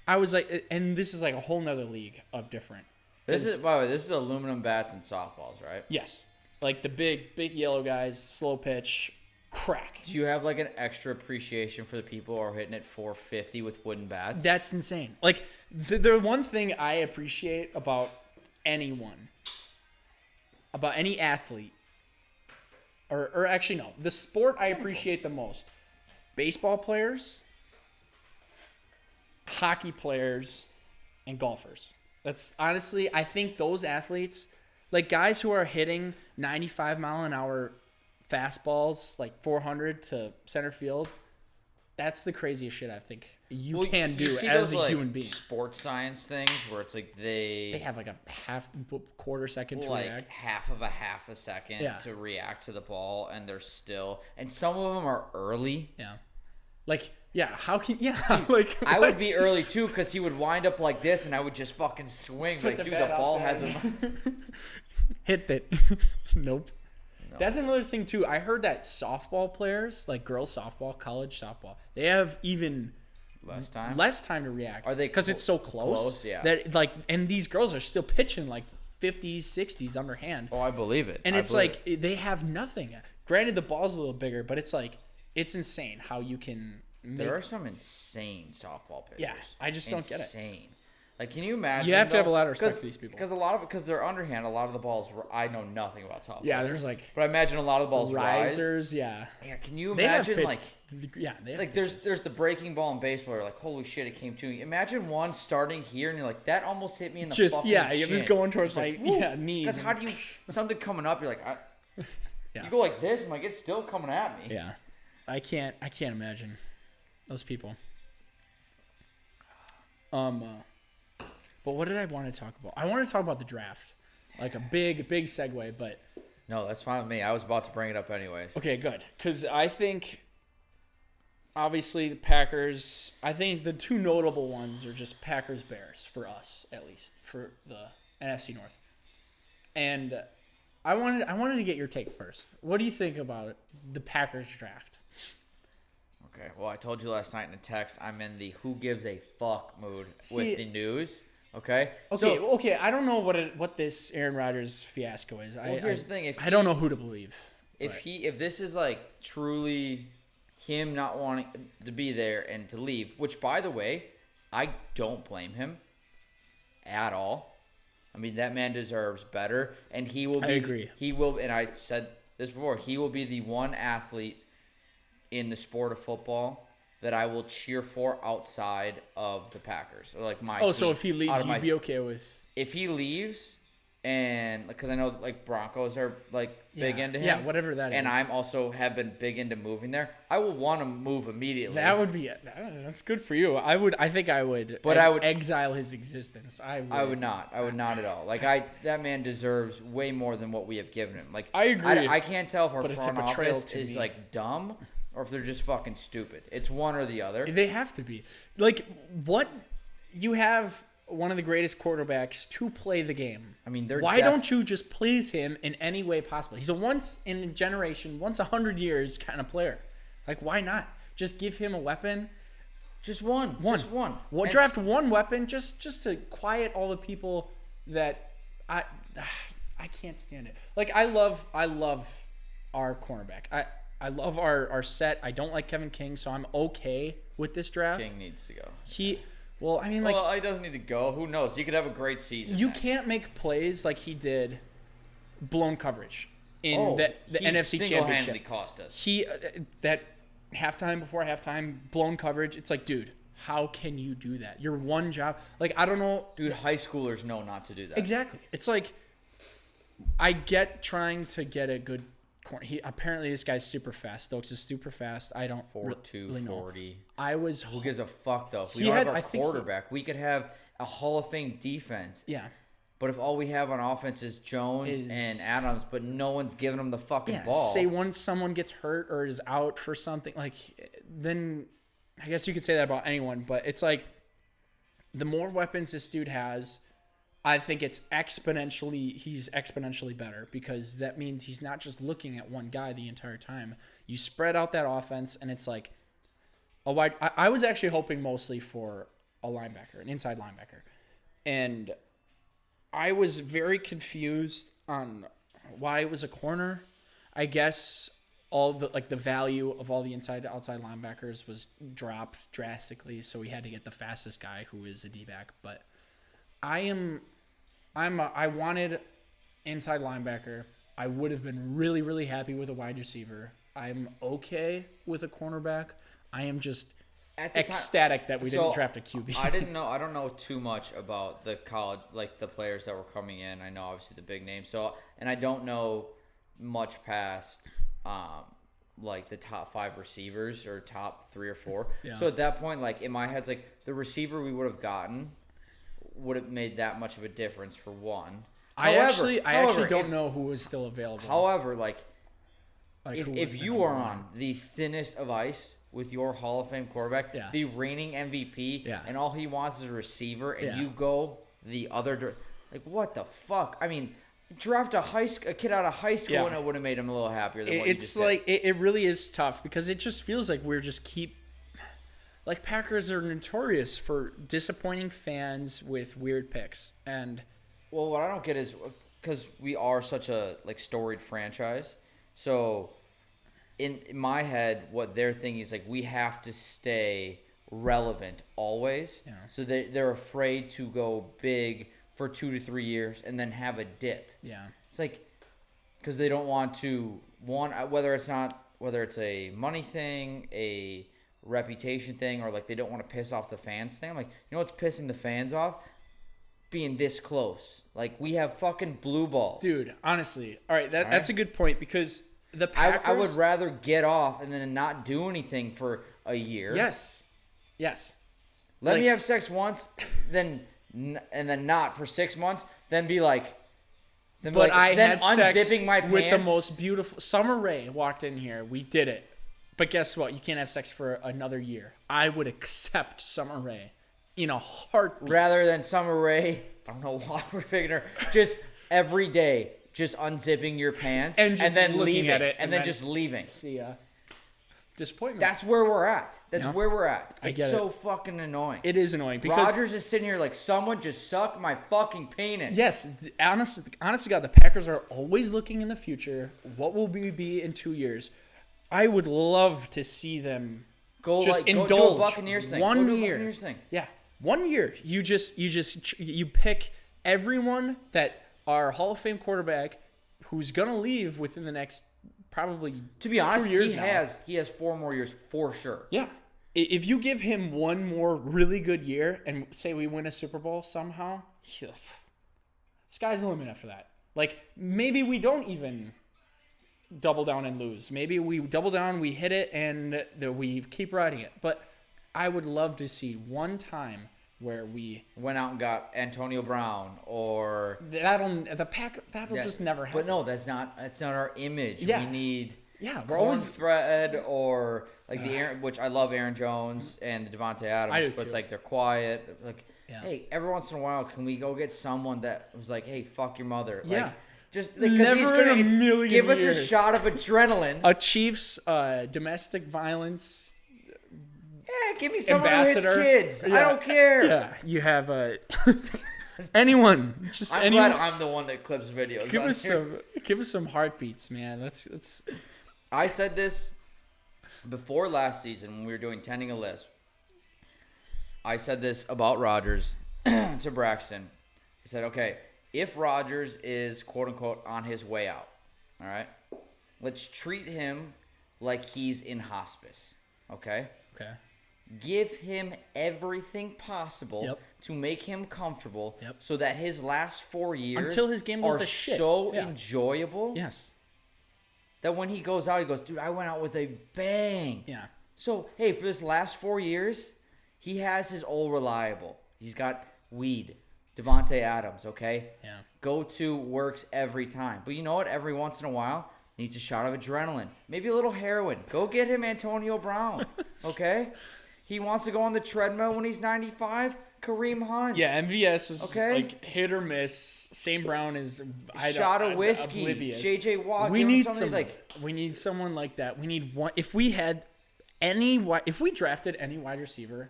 I was like, and this is like a whole nother league of different. By the way, this is aluminum bats and softballs, right? Yes, like the big yellow guys, slow pitch, crack. Do you have like an extra appreciation for the people who are hitting at 450 with wooden bats? That's insane. Like the one thing I appreciate about anyone. About any athlete, or actually no, the sport I appreciate the most, baseball players, hockey players, and golfers. That's honestly, I think those athletes, like guys who are hitting 95 mile an hour fastballs, like 400 to center field, that's the craziest shit I think you can do as a human being. Sports science things where it's like they have like a quarter second to like react. half a second to react to the ball, and they're still, and some of them are early. Yeah. Like, yeah, how can, yeah, like. I would be early too, because he would wind up like this, and I would just fucking swing. Like, dude, the ball hasn't. Hit it. Nope. No. That's another thing too. I heard that softball players, like girls softball, college softball, they have even less time to react. Are they? Because it's so close. Yeah. That like, and these girls are still pitching like 50s, 60s underhand. Oh, I believe it. And it's like they have nothing. Granted, the ball's a little bigger, but it's like it's insane how you can. There are some insane softball pitchers. Yeah, I just don't get it. Insane. Like, can you imagine? You have to have a lot of respect for these people. Because they're underhand. A lot of the balls, I know nothing about softball. Yeah, there's like. But I imagine a lot of the balls risers. Yeah. Yeah. Can you imagine like? Yeah. Like there's the breaking ball in baseball. You're like, holy shit, it came to me. Imagine one starting here, and you're like, that almost hit me in the fucking chin. It was going towards knees. Because how do you something coming up? You're like, you go like this, and like it's still coming at me. Yeah. I can't imagine those people. But what did I want to talk about? I wanted to talk about the draft, like a big segue. But no, that's fine with me. I was about to bring it up anyways. Okay, good, because I think obviously the Packers. I think the two notable ones are just Packers Bears for us, at least for the NFC North. And I wanted to get your take first. What do you think about the Packers draft? Okay, well, I told you last night in a text, I'm in the who gives a fuck mood with the news. Okay. Okay. I don't know what this Aaron Rodgers fiasco is. Well, here's the thing. I don't know who to believe. If this is like truly him not wanting to be there and to leave, which by the way, I don't blame him at all. I mean, that man deserves better, and he will be. I agree. He will, and I said this before. He will be the one athlete in the sport of football that I will cheer for outside of the Packers. Or like my team, so if he leaves, you'd be okay with... If he leaves, and because I know like Broncos are like big into him. Yeah, whatever that is. And I'm also have been big into moving there. I will want to move immediately. That would be it. That's good for you. I think I would. But I would exile his existence. I would not at all. Like that man deserves way more than what we have given him. Like I agree. I can't tell if our front office is me. like dumb or if they're just fucking stupid. It's one or the other. They have to be. Like what you have one of the greatest quarterbacks to play the game. I mean, why don't you just please him in any way possible? He's a once in a generation, once 100 years kind of player. Like, why not? Just give him a weapon. Just one. Just one. Well, draft one weapon just to quiet all the people that I can't stand it. Like, I love our cornerback. I love our set. I don't like Kevin King, so I'm okay with this draft. King needs to go. He doesn't need to go. Who knows? He could have a great season. You can't make plays like he did, blown coverage in the NFC Championship. Single-handedly cost us. That before halftime, blown coverage. It's like, dude, how can you do that? Your one job. Like, I don't know. Dude, high schoolers know not to do that. Exactly. It's like, I get trying to get a good corner. Apparently this guy's super fast. Stokes is super fast. I don't 4.2 really 40. Who gives a fuck though? If we don't have our quarterback, we could have a Hall of Fame defense. Yeah. But if all we have on offense is Jones and Adams, but no one's giving them the fucking ball. Say once someone gets hurt or is out for something, like, then I guess you could say that about anyone. But it's like, the more weapons this dude has, I think he's exponentially better, because that means he's not just looking at one guy the entire time. You spread out that offense, and it's like a wide. I was actually hoping mostly for a linebacker, an inside linebacker, and I was very confused on why it was a corner. I guess all the value of all the inside to outside linebackers was dropped drastically, so we had to get the fastest guy, who is a D-back, but I wanted inside linebacker. I would have been really, really happy with a wide receiver. I'm okay with a cornerback. I am just ecstatic that we didn't draft a QB. I don't know too much about the college, like the players that were coming in. I know obviously the big names. And I don't know much past like the top 5 receivers or top 3 or 4. Yeah. So at that point, like in my head, it's like the receiver we would have gotten would have made that much of a difference for one. I actually don't know who is still available. However, if you are on the thinnest of ice with your Hall of Fame quarterback, the reigning MVP, and all he wants is a receiver, and you go the other like, what the fuck? I mean, draft a kid out of high school, and it would have made him a little happier than what you just said. It really is tough, because it just feels like like, Packers are notorious for disappointing fans with weird picks. And well, what I don't get is, because we are such a storied franchise, so in my head, what they're thinking is like, we have to stay relevant always. Yeah. So they're afraid to go big for 2 to 3 years and then have a dip. Yeah. It's like because they don't want to whether it's a money thing, a reputation thing, or like they don't want to piss off the fans thing. I'm like, you know what's pissing the fans off? Being this close. Like we have fucking blue balls. Dude, honestly. All right, that's a good point because the Packers I would rather get off and then not do anything for a year. Yes. Let me have sex once, and then not for 6 months, then be like, I had unzipping sex my pants with the most beautiful. Summer Rae walked in here. We did it. But guess what? You can't have sex for another year. I would accept Summer Rae in a heartbeat. Rather than Summer Rae, I don't know why we're picking her, just every day, just unzipping your pants and then looking leaving at it and then just leaving. See ya. Disappointment. That's where we're at. That's where we're at. I It's get so fucking annoying. It is annoying because Rodgers is sitting here like someone just sucked my fucking penis. yes, honestly, God, the Packers are always looking in the future. What will we be in 2 years? I would love to see them just indulge do a Buccaneers thing. one Go do a year. Buccaneers thing. Yeah, 1 year. You pick everyone that our Hall of Fame quarterback who's gonna leave within the next probably To be honest, 2 years he has 4 more years for sure. Yeah. If you give him one more really good year and say we win a Super Bowl somehow, sky's the limit after that. Like, maybe we don't even double down and lose. Maybe we double down, we hit it, and we keep riding it. But I would love to see one time where we went out and got Antonio Brown or that'll just never happen. But no, that's not our image. Yeah. We need we're always Cornbread or like which I love Aaron Jones and Devontae Adams, I do but it's too. like they're quiet. Like, hey, every once in a while, can we go get someone that was like, hey, fuck your mother? Yeah. Like, just because Never he's in a gonna million give us a years. shot of adrenaline. a Chiefs domestic violence Yeah, give me someone who hits ambassador. kids. Yeah. I don't care. Yeah, you have anyone. Just I'm anyone. glad I'm the one that clips videos. Give us some heartbeats, man. Let's. I said this before last season when we were doing Tending a Lisp. I said this about Rodgers to Braxton. I said, okay, if Rodgers is quote-unquote on his way out, all right, let's treat him like he's in hospice, okay? Okay. Give him everything possible to make him comfortable so that his last 4 years Until his game goes are to shit. so Yeah. enjoyable Yes. that when he goes out, he goes, dude, I went out with a bang. Yeah. So, hey, for this last 4 years, he has his old reliable. He's got weed. Devontae Adams, okay? Yeah. Go-to works every time. But you know what? Every once in a while, needs a shot of adrenaline. Maybe a little heroin. Go get him Antonio Brown, okay? He wants to go on the treadmill when he's 95. Kareem Hunt. Yeah, MVS is Okay. like hit or miss. Sam Brown is Shot of whiskey. oblivious. J.J. Watt. We give him need somebody we need someone like that. We need one. If we drafted any wide receiver,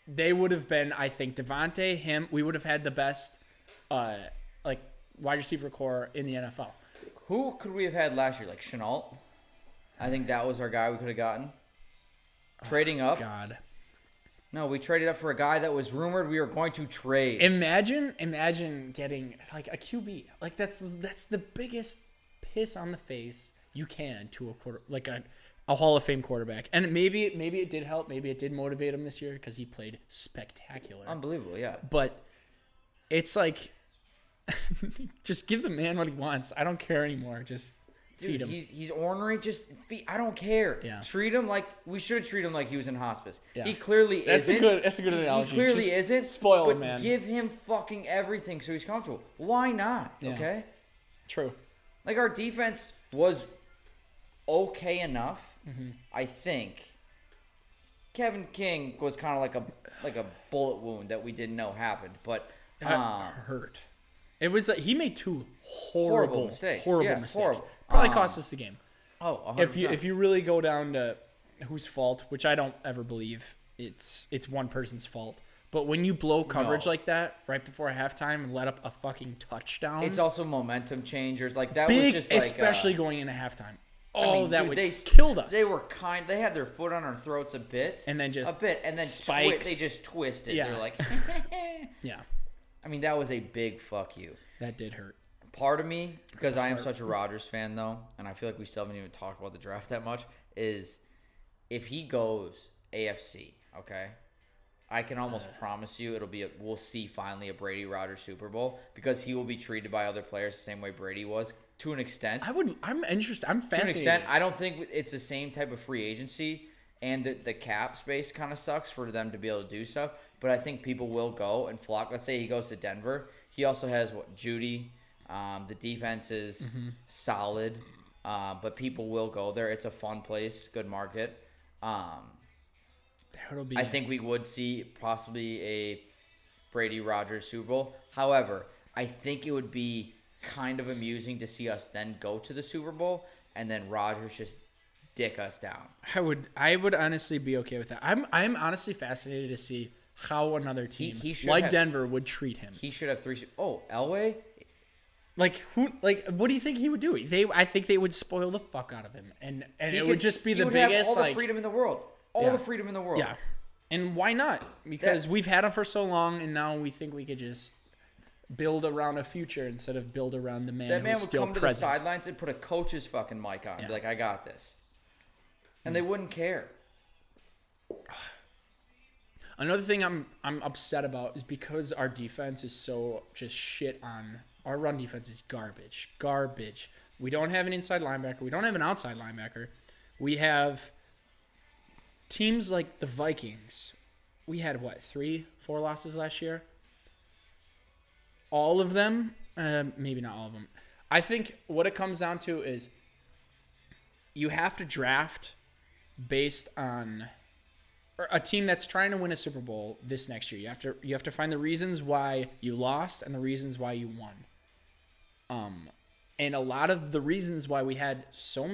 they would have been, I think, Devontae, him. We would have had the best, wide receiver core in the NFL. Who could we have had last year? Like Chenault? I think that was our guy we could have gotten. Trading up. God. No, we traded up for a guy that was rumored we were going to trade. Imagine getting like a QB. Like that's the biggest piss on the face you can to a Hall of Fame quarterback. And maybe it did help. Maybe it did motivate him this year because he played spectacular. Unbelievable, yeah. But it's like, just give the man what he wants. I don't care anymore. Just feed him. He's ornery. Just feed. I don't care. Yeah. Treat him like we should treat him like he was in hospice. Yeah. He clearly isn't. That's a good analogy. He clearly Just isn't. spoil but him, man. Give him fucking everything so he's comfortable. Why not? Yeah. Okay. True. Like our defense was okay enough. Mm-hmm. I think. Kevin King was kind of like a bullet wound that we didn't know happened, but hurt. It was he made two horrible mistakes. Horrible. Probably cost us the game. Oh, 100%. If you really go down to whose fault, which I don't ever believe it's one person's fault, but when you blow coverage like that right before halftime and let up a fucking touchdown, it's also momentum changers. Like that big, was just like especially going into halftime. Oh, that dude, would they killed us. They were kind. They had their foot on our throats a bit, and then just a bit, and then spikes. they just twisted. Yeah. They're like, yeah, I mean, that was a big fuck you. that did hurt. Part of me, because I am such a Rodgers fan though, and I feel like we still haven't even talked about the draft that much, is if he goes AFC, okay, I can almost promise you we'll see finally a Brady Rodgers Super Bowl, because he will be treated by other players the same way Brady was to an extent. I'm interested. I'm fascinated. To an extent, I don't think it's the same type of free agency, and the cap space kind of sucks for them to be able to do stuff. But I think people will go and flock. Let's say he goes to Denver. He also has Judy. The defense is solid, but people will go there. It's a fun place, good market. I think we would see possibly a Brady Rodgers Super Bowl. However, I think it would be kind of amusing to see us then go to the Super Bowl and then Rodgers just dick us down. I would honestly be okay with that. I'm honestly fascinated to see how another team Denver would treat him. He should have 3. Oh, Elway. Like who? Like what do you think he would do? I think they would spoil the fuck out of him, and it would just be the biggest. Have all the freedom in the world. The freedom in the world. Yeah, and why not? Because we've had him for so long, and now we think we could just build around a future instead of build around the man. That man would come to the sidelines and put a coach's fucking mic on and be like, "I got this," and they wouldn't care. Another thing I'm upset about is because our defense is so just shit on. Our run defense is garbage. We don't have an inside linebacker. We don't have an outside linebacker. We have teams like the Vikings. We had, 3-4 losses last year? All of them? Maybe not all of them. I think what it comes down to is you have to draft based on a team that's trying to win a Super Bowl this next year. You have to find the reasons why you lost and the reasons why you won. And a lot of the reasons why we had so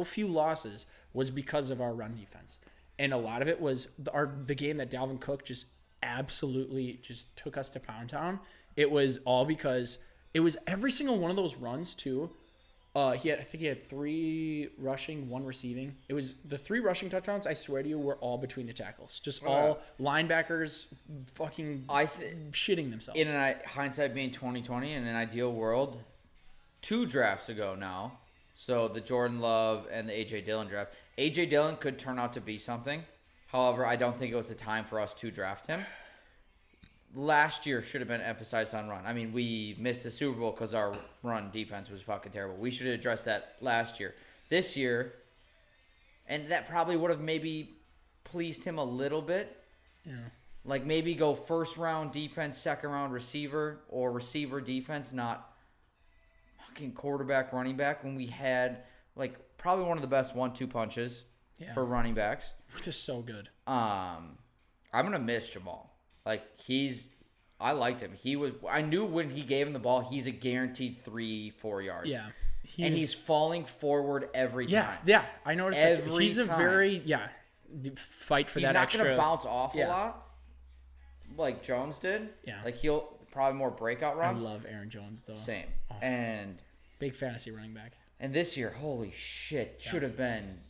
few losses was because of our run defense. And a lot of it was the game that Dalvin Cook just absolutely just took us to Pound Town. It was all because it was every single one of those runs too. I think he had 3 rushing, 1 receiving. It was the 3 rushing touchdowns, I swear to you, were all between the tackles. Just all linebackers fucking shitting themselves. In hindsight being 2020, in an ideal world, 2 drafts ago now, so the Jordan Love and the A.J. Dillon draft, A.J. Dillon could turn out to be something. However, I don't think it was the time for us to draft him. Last year should have been emphasized on run. I mean, we missed the Super Bowl because our run defense was fucking terrible. We should have addressed that last year. This year, and that probably would have maybe pleased him a little bit. Yeah. Like maybe go first round defense, second round receiver, or receiver defense, not fucking quarterback, running back, when we had like probably one of the best 1-2 punches for running backs. Which is so good. I'm going to miss Jamal. Like, I liked him. I knew when he gave him the ball, he's a guaranteed 3-4 yards. Yeah. He's falling forward every time. Yeah. I noticed every he's time. A very, fight for that extra. He's not going to bounce off a lot like Jones did. Yeah. Like, he'll probably more breakout runs. I love Aaron Jones, though. Same. Oh. And big fantasy running back. And this year, holy shit, should have been.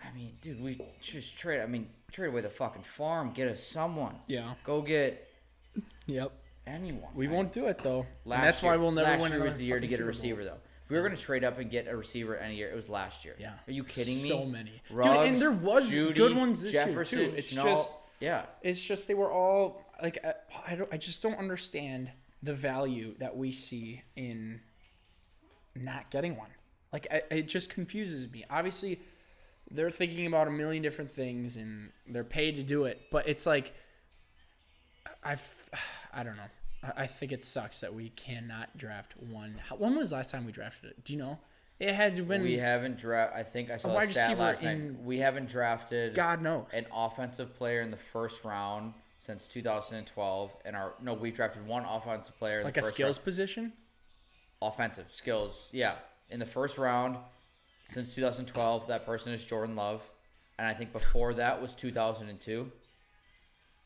I mean, dude, we just trade away the fucking farm, get us someone. Yeah. Go get. Yep. Anyone. We won't do it though. And that's why we'll never win. Last year was the year to get a receiver though. If we were going to trade up and get a receiver any year, it was last year. Yeah. Are you kidding me? So many. Ruggs, dude, and there was Judy, good ones this Jefferson, year too. yeah. It's just they were all like I just don't understand the value that we see in not getting one. Like it just confuses me. Obviously, they're thinking about a million different things and they're paid to do it, but it's like I don't know. I think it sucks that we cannot draft one. When was the last time we drafted it? Do you know? It had to been. We haven't drafted. I think I saw a stat last night. We haven't drafted. God knows. An offensive player in the first round since 2012, and we've drafted one offensive player in like the first a skills round. Position. Offensive skills, yeah, in the first round since 2012. That person is Jordan Love, and I think before that was 2002,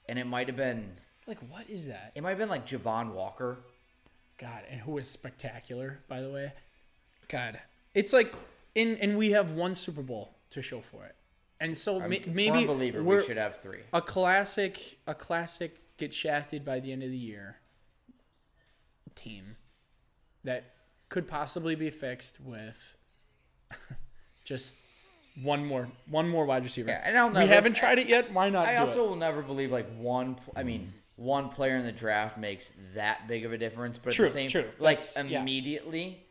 and it might have been. Like, what is that? It might have been like Javon Walker. God, and who was spectacular, by the way. God, It's like, and we have one Super Bowl to show for it. And so maybe believer we should have 3. A classic get shafted by the end of the year team that could possibly be fixed with just one more wide receiver. Yeah, and we haven't tried it yet. Why not? I also will never believe like one player in the draft makes that big of a difference. But at the same, like immediately,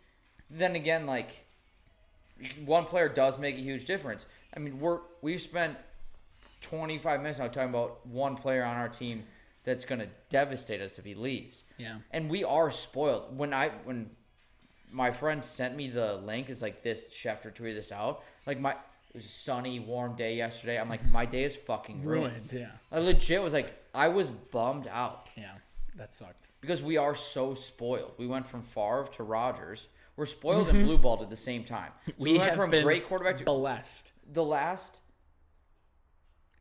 then again, like one player does make a huge difference. I mean, we've spent 25 minutes now talking about one player on our team that's going to devastate us if he leaves. Yeah. And we are spoiled. When my friend sent me the link, it's like this, Schefter tweeted this out. Like it was a sunny, warm day yesterday. I'm like, my day is fucking ruined. Yeah. I legit was like, I was bummed out. Yeah, that sucked. Because we are so spoiled. We went from Favre to Rodgers. We're spoiled and blue balled at the same time. So we went from great quarterback to blessed.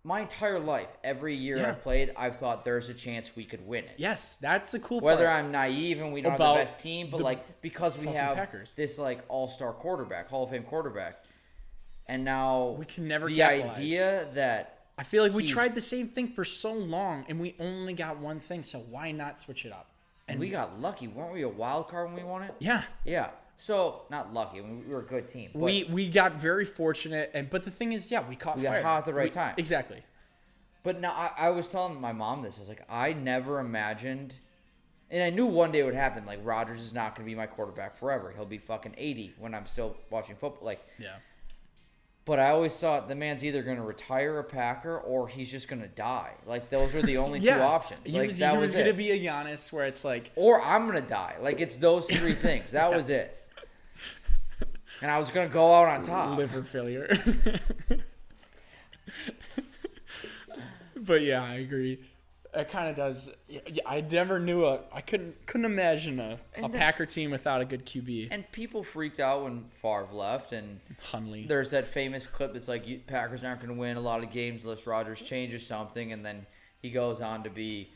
My entire life, every year I've played, I've thought there's a chance we could win it. Yes, that's the cool part. Whether I'm naive and we don't have the best team, but like because we have this like all-star quarterback, Hall of Fame quarterback, and now we can never the capitalize. Idea that I feel like we tried the same thing for so long and we only got one thing, so why not switch it up? And we got lucky, weren't we? A wild card when we won it? Yeah. So not lucky. We were a good team. But we got very fortunate, but the thing is, we got hot at the right time. Exactly. But now I was telling my mom this. I was like, I never imagined, and I knew one day it would happen. Like Rodgers is not going to be my quarterback forever. He'll be fucking 80 when I'm still watching football. Like, yeah. But I always thought the man's either going to retire a Packer or he's just going to die. Like those were the only two options. Like he was going to be a Giannis, where it's like, or I'm going to die. Like it's those 3 things. That was it. And I was going to go out on top. Liver failure. But yeah, I agree. It kind of does. I never knew I couldn't imagine a Packer team without a good QB. And people freaked out when Favre left. And Hundley. There's that famous clip that's like, Packers aren't going to win a lot of games unless Rodgers changes something. And then he goes on to be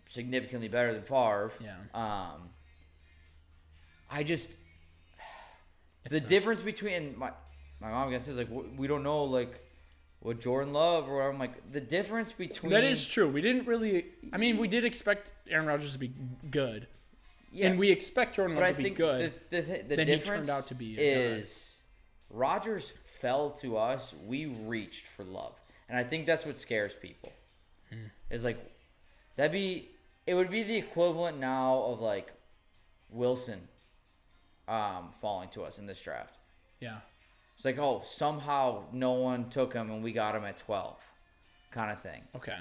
significantly better than Favre. Yeah. The difference between my mom gets says like we don't know like what Jordan Love or whatever. I'm like the difference between that is true. We didn't really. I mean, we did expect Aaron Rodgers to be good, and we expect Jordan Love to be good. The then difference he turned out to be is Rodgers fell to us. We reached for Love, and I think that's what scares people. Is like it would be the equivalent now of like Wilson. Falling to us in this draft. Yeah. It's like, oh, somehow no one took him and we got him at 12 kind of thing. Okay.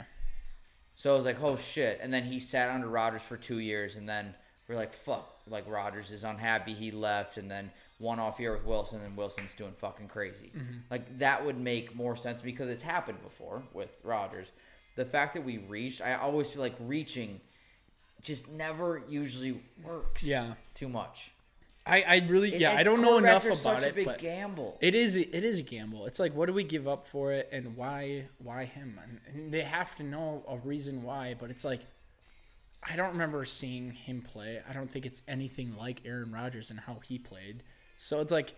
So it was like, oh, shit. And then he sat under Rodgers for 2 years, and then we're like, fuck. Like, Rodgers is unhappy he left, and then one off year with Wilson, and Wilson's doing fucking crazy. Mm-hmm. Like, that would make more sense because it's happened before with Rodgers. The fact that we reached, I always feel like reaching just never usually works too much. I really I don't know enough about such it. A big gamble. It is a gamble. It's like, what do we give up for it, and why him? And they have to know a reason why. But it's like, I don't remember seeing him play. I don't think it's anything like Aaron Rodgers and how he played. So it's like,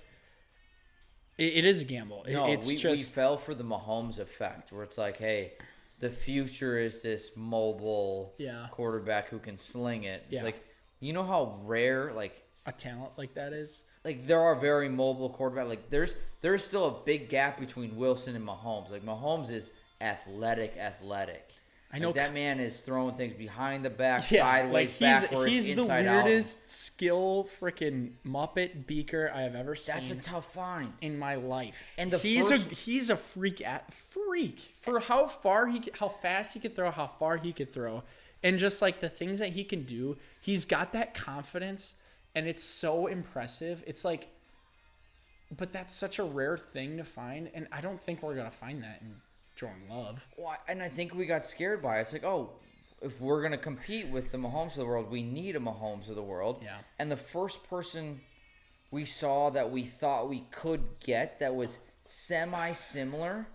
it is a gamble. We fell for the Mahomes effect, where it's like, hey, the future is this mobile quarterback who can sling it. It's like, you know how rare like a talent like that is? Like, there are very mobile quarterbacks. Like, there's still a big gap between Wilson and Mahomes. Like, Mahomes is athletic. I know that man is throwing things behind the back, sideways, backwards, he's inside out. He's the weirdest skill freaking Muppet beaker I have ever seen. That's a tough find in my life. And he's a freak for how fast he could throw, how far he could throw, and just like the things that he can do. He's got that confidence. And it's so impressive. It's like, but that's such a rare thing to find. And I don't think we're going to find that in Jordan Love. Well, and I think we got scared by it. It's like, oh, if we're going to compete with the Mahomes of the world, we need a Mahomes of the world. Yeah. And the first person we saw that we thought we could get that was semi-similar,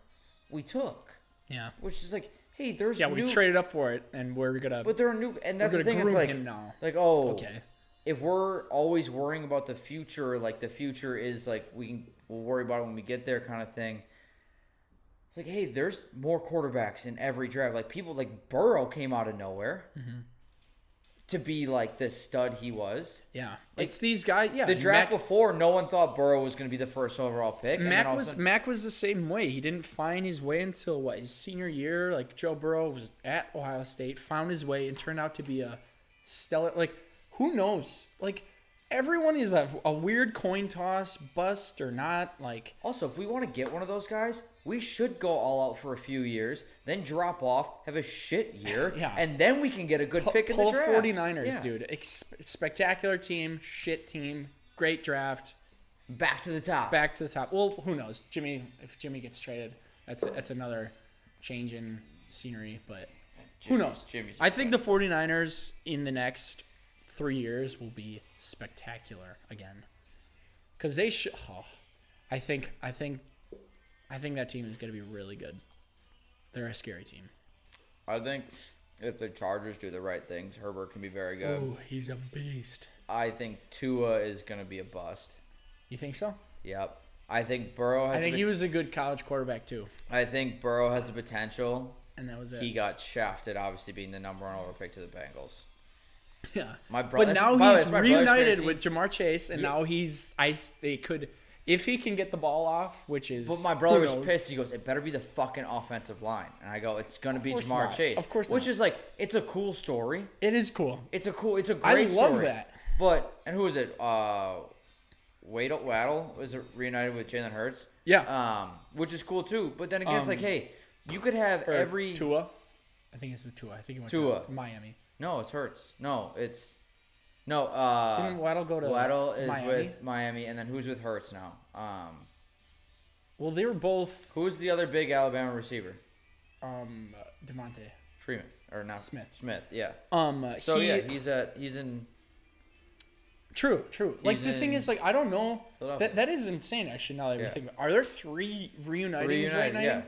we took. Yeah. Which is like, hey, there's we traded up for it, and we're going to... But they're new... And that's the thing, it's like... him now. Like, oh... Okay. if we're always worrying about the future, like the future is like we'll worry about it when we get there kind of thing. It's like, hey, there's more quarterbacks in every draft. Like people like Burrow came out of nowhere to be like the stud he was. Yeah, Like, it's these guys. Yeah, the draft before, no one thought Burrow was going to be the first overall pick. Mac was the same way. He didn't find his way until his senior year. Like Joe Burrow was at Ohio State, found his way, and turned out to be a stellar. Like who knows? Like everyone is a weird coin toss, bust or not. Like also, if we want to get one of those guys, we should go all out for a few years, then drop off, have a shit year, and then we can get a good pick in the draft. 49ers, dude. Spectacular team, shit team, great draft. Back to the top. Well, who knows? If Jimmy gets traded, that's another change in scenery, but who knows? I think the 49ers in the next 3 years will be spectacular again. Because they should. I think that team is going to be really good. They're a scary team. I think if the Chargers do the right things, Herbert can be very good. Oh, he's a beast. I think Tua is going to be a bust. You think so? Yep. I think Burrow has he was a good college quarterback too. I think Burrow has the potential. And that was it. He got shafted, obviously, being the number one overpick to the Bengals. Yeah. But now he's reunited with Jamar Chase, and now if he can get the ball off, which is. But my brother was pissed. He goes, "It better be the fucking offensive line." And I go, "It's gonna be Jamar Chase." Of course not. Which is like, it's a cool story. It is cool. It's a great story. I love that. But who is it? Waddle was reunited with Jalen Hurts. Yeah. Which is cool too. But then again, it's like, hey, you could have every Tua. I think it's with Tua. I think he went Tua. to Miami. No, it's Hurts. No. Didn't Waddle go to Waddle is Miami? with Miami, and then who's with Hurts now? Well, they were both. Who's the other big Alabama receiver? Devontae Freeman or not Smith, yeah. He's in. True. Like the thing is, like I don't know. That is insane. Actually, now that I think, are there three reunited right now? Yeah.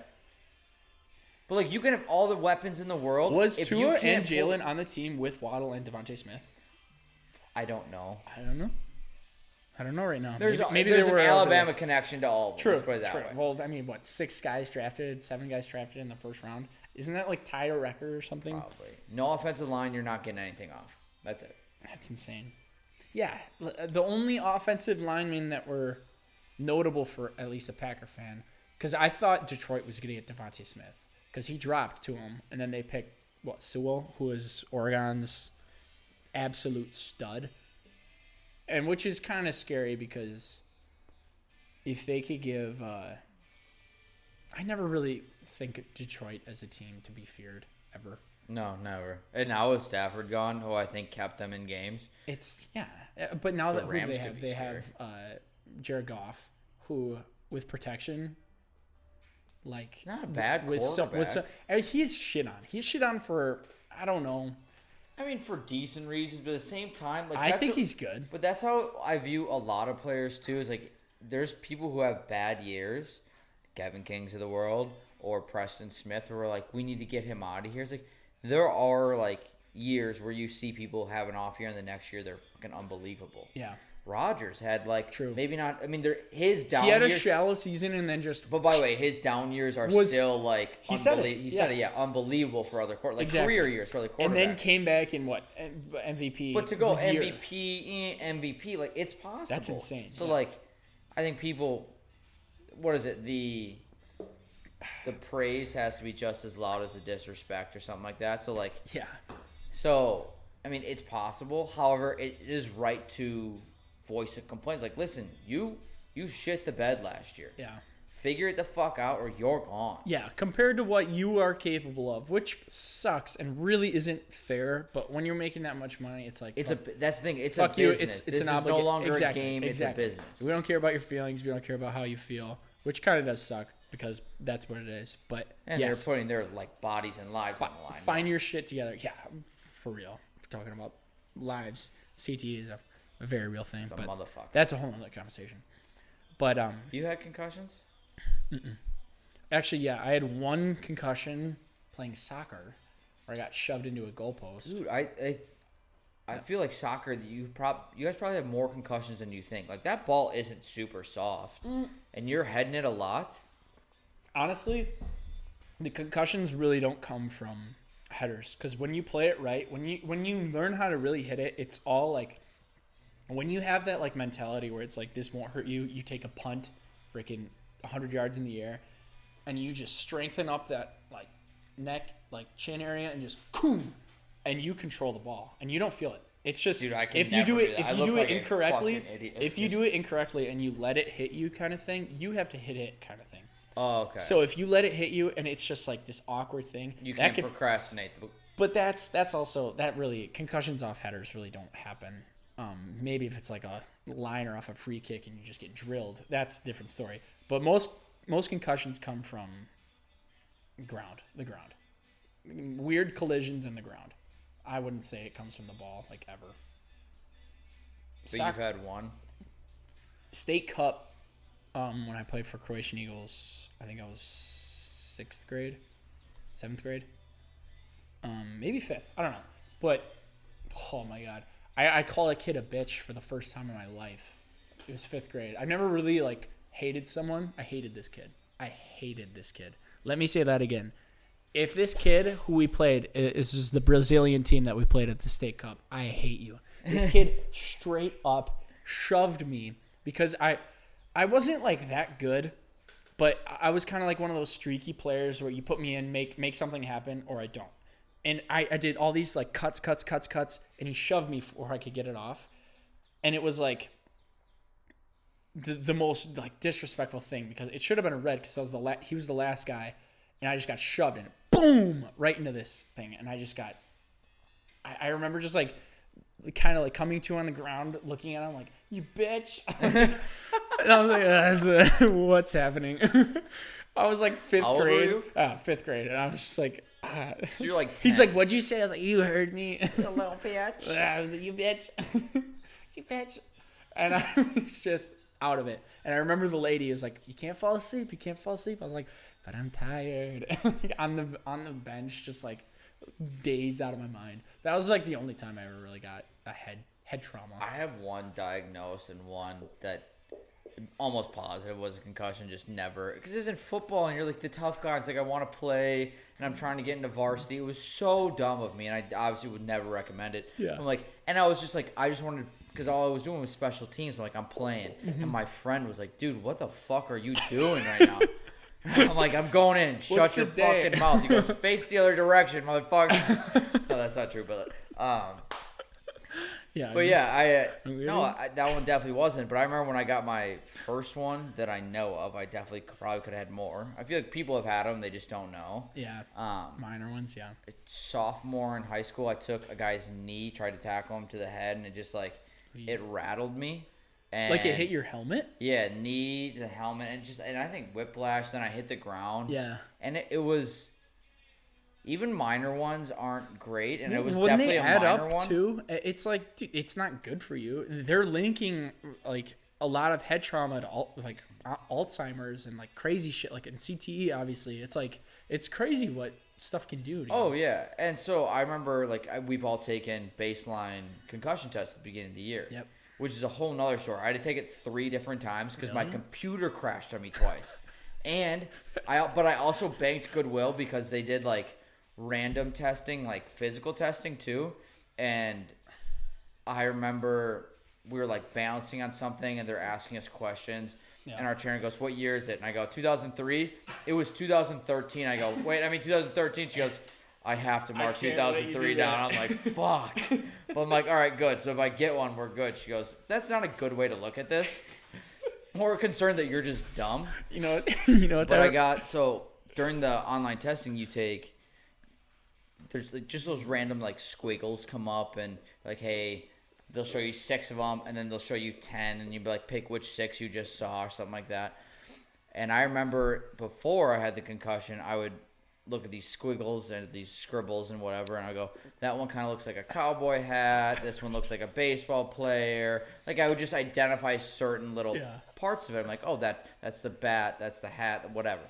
But like you can have all the weapons in the world. Was Tua and Jalen on the team with Waddle and Devontae Smith? I don't know. I don't know right now. Maybe there's an Alabama connection to all of them. True. Let's put it that way. Well, I mean, 7 guys drafted in the first round. Isn't that like tie a record or something? Probably. No offensive line, you're not getting anything off. That's it. That's insane. Yeah, the only offensive linemen that were notable for at least a Packer fan, because I thought Detroit was going to get Devontae Smith because he dropped to him, and then they picked Sewell, who is Oregon's absolute stud, and which is kind of scary because if they could give, I never really think Detroit as a team to be feared ever. No, never. And now with Stafford gone, who I think kept them in games. But now that Rams they have Jared Goff, who with protection, like not a bad quarterback. He's shit on. He's shit on for I don't know. I mean, for decent reasons, but at the same time, like I think he's good. But that's how I view a lot of players too. Is like there's people who have bad years, Kevin Kings of the world or Preston Smith, who are like, we need to get him out of here. It's like there are like years where you see people have an off year, and the next year they're fucking unbelievable. Yeah. Rodgers had like True. Maybe not. I mean, his down. He had years, a shallow season and then just. But by the way, his down years are still like. He said it. Unbelievable for other career years for other quarterbacks. And then came back in MVP. But to go MVP, like it's possible. That's insane. So like, I think people, what is it? The praise has to be just as loud as the disrespect or something like that. So like. Yeah. So I mean, it's possible. However, it is right to voice of complaints. Like, listen, you shit the bed last year. Yeah. Figure it the fuck out or you're gone. Yeah, compared to what you are capable of, which sucks and really isn't fair. But when you're making that much money, it's like that's the thing. It's a business. This is no longer a game. It's a business. We don't care about your feelings. We don't care about how you feel, which kind of does suck because that's what it is. But they're putting their like bodies and lives on the line. Find your shit together. Yeah, for real. We're talking about lives. CTE is a very real thing. It's a but motherfucker. That's a whole other conversation. But you had concussions? Mm-mm. Actually, yeah, I had one concussion playing soccer, where I got shoved into a goalpost. Dude, I feel like soccer, you guys probably have more concussions than you think. Like, that ball isn't super soft, and you're heading it a lot. Honestly, the concussions really don't come from headers, because when you play it right, when you learn how to really hit it, it's all like, when you have that like mentality where it's like, this won't hurt you, you take a punt, freaking 100 yards in the air, and you just strengthen up that like neck, like chin area, and just boom, and you control the ball, and you don't feel it. It's just, Dude, I can if you never do do it, that. if I you look do like it a incorrectly, fucking idiot. if you do it incorrectly and you let it hit you, kind of thing, you have to hit it, kind of thing. Oh, okay. So if you let it hit you and it's just like this awkward thing, you that can't procrastinate. But that's also, that really, concussions off headers really don't happen. Maybe if it's like a liner off a free kick and you just get drilled, that's a different story. But most concussions come from the ground. Weird collisions in the ground. I wouldn't say it comes from the ball, like, ever. But you've had one? State Cup, when I played for Croatian Eagles, I think I was 7th grade, maybe 5th, I don't know. But, oh my God, I call a kid a bitch for the first time in my life. It was 5th grade. I've never really like hated someone. I hated this kid. Let me say that again. If this kid who we played is the Brazilian team that we played at the State Cup, I hate you. This kid straight up shoved me because I wasn't like that good, but I was kind of like one of those streaky players where you put me in, make something happen, or I don't. And I did all these like cuts, and he shoved me before I could get it off. And it was like the most like disrespectful thing, because it should have been a red, because he was the last guy, and I just got shoved and boom right into this thing, and I just got. I remember just like kind of like coming to on the ground, looking at him like, you bitch. And I was like, what's happening? I was like 5th How old grade. were you? 5th grade, and I was just like. So you're like 10. He's like, what'd you say? I was like, you heard me. A little bitch. I was like, you bitch. You bitch. And I was just out of it. And I remember the lady was like, you can't fall asleep. I was like, but I'm tired. on the bench, just like dazed out of my mind. That was like the only time I ever really got a head trauma. I have one diagnosed and one that almost positive was a concussion, just never, because it's in football and you're like the tough guy. It's like, I want to play and I'm trying to get into varsity. It was so dumb of me, and I obviously would never recommend it. Yeah. I'm like, and I was just like, I just wanted, because all I was doing was special teams. I'm like, I'm playing, and my friend was like, dude, what the fuck are you doing right now? I'm like, I'm going in. Shut your fucking mouth. He goes, face the other direction, motherfucker. No, that's not true, but yeah. But yeah, that one definitely wasn't. But I remember when I got my first one that I know of, I definitely probably could have had more. I feel like people have had them, they just don't know. Yeah. Minor ones, yeah. Sophomore in high school, I took a guy's knee, tried to tackle him to the head, and it just like, it rattled me. And like it hit your helmet? Yeah, knee to the helmet, and I think whiplash. Then I hit the ground. Yeah. And it was. Even minor ones aren't great, and it was when definitely they a add minor up one. too, it's like, dude, it's not good for you. They're linking like a lot of head trauma to like Alzheimer's and like crazy shit, like in CTE. Obviously, it's like, it's crazy what stuff can do to you. Oh yeah, and so I remember like we've all taken baseline concussion tests at the beginning of the year. Yep. Which is a whole nother story. I had to take it 3 different times because my computer crashed on me twice, and I also banked goodwill because they did like random testing, like physical testing too. And I remember we were like balancing on something and they're asking us questions, and our trainer goes, what year is it? And I go, 2003. It was 2013. I go, wait, I mean 2013. She goes, I have to mark 2003 down. I'm like, fuck. But I'm like, all right, good. So if I get one, we're good. She goes, that's not a good way to look at this. More concerned that you're just dumb. You know what? But I got, so during the online testing you take, there's like just those random like squiggles come up, and like, hey, they'll show you 6 of them, and then they'll show you 10, and you'd be like, pick which 6 you just saw or something like that. And I remember before I had the concussion, I would look at these squiggles and these scribbles and whatever, and I go, that one kind of looks like a cowboy hat. This one looks like a baseball player. Like, I would just identify certain little parts of it. I'm like, oh, that's the bat, that's the hat, whatever.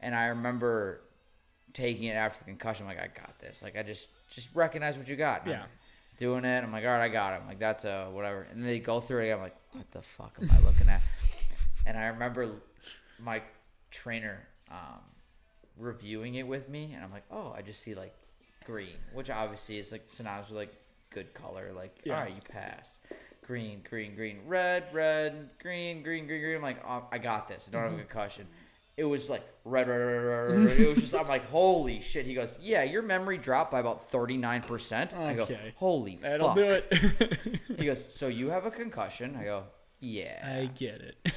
And I remember taking it after the concussion. I'm like, I got this. Like, I just recognize what you got. Yeah. doing it. I'm like, all right, I got it. I'm like, that's a whatever. And they go through it. I'm like, what the fuck am I looking at? And I remember my trainer reviewing it with me, and I'm like, oh, I just see like green, which obviously is like synonymous with like good color. Like, all right, you passed. Green, green, green, red, red, green, green, green, green. I'm like, oh, I got this. I don't have a concussion. It was like red, red, red, red, red. It was just, I'm like, holy shit. He goes, yeah, your memory dropped by about 39%. I go, holy That'll fuck. do it. He goes, so you have a concussion? I go, yeah. I get it.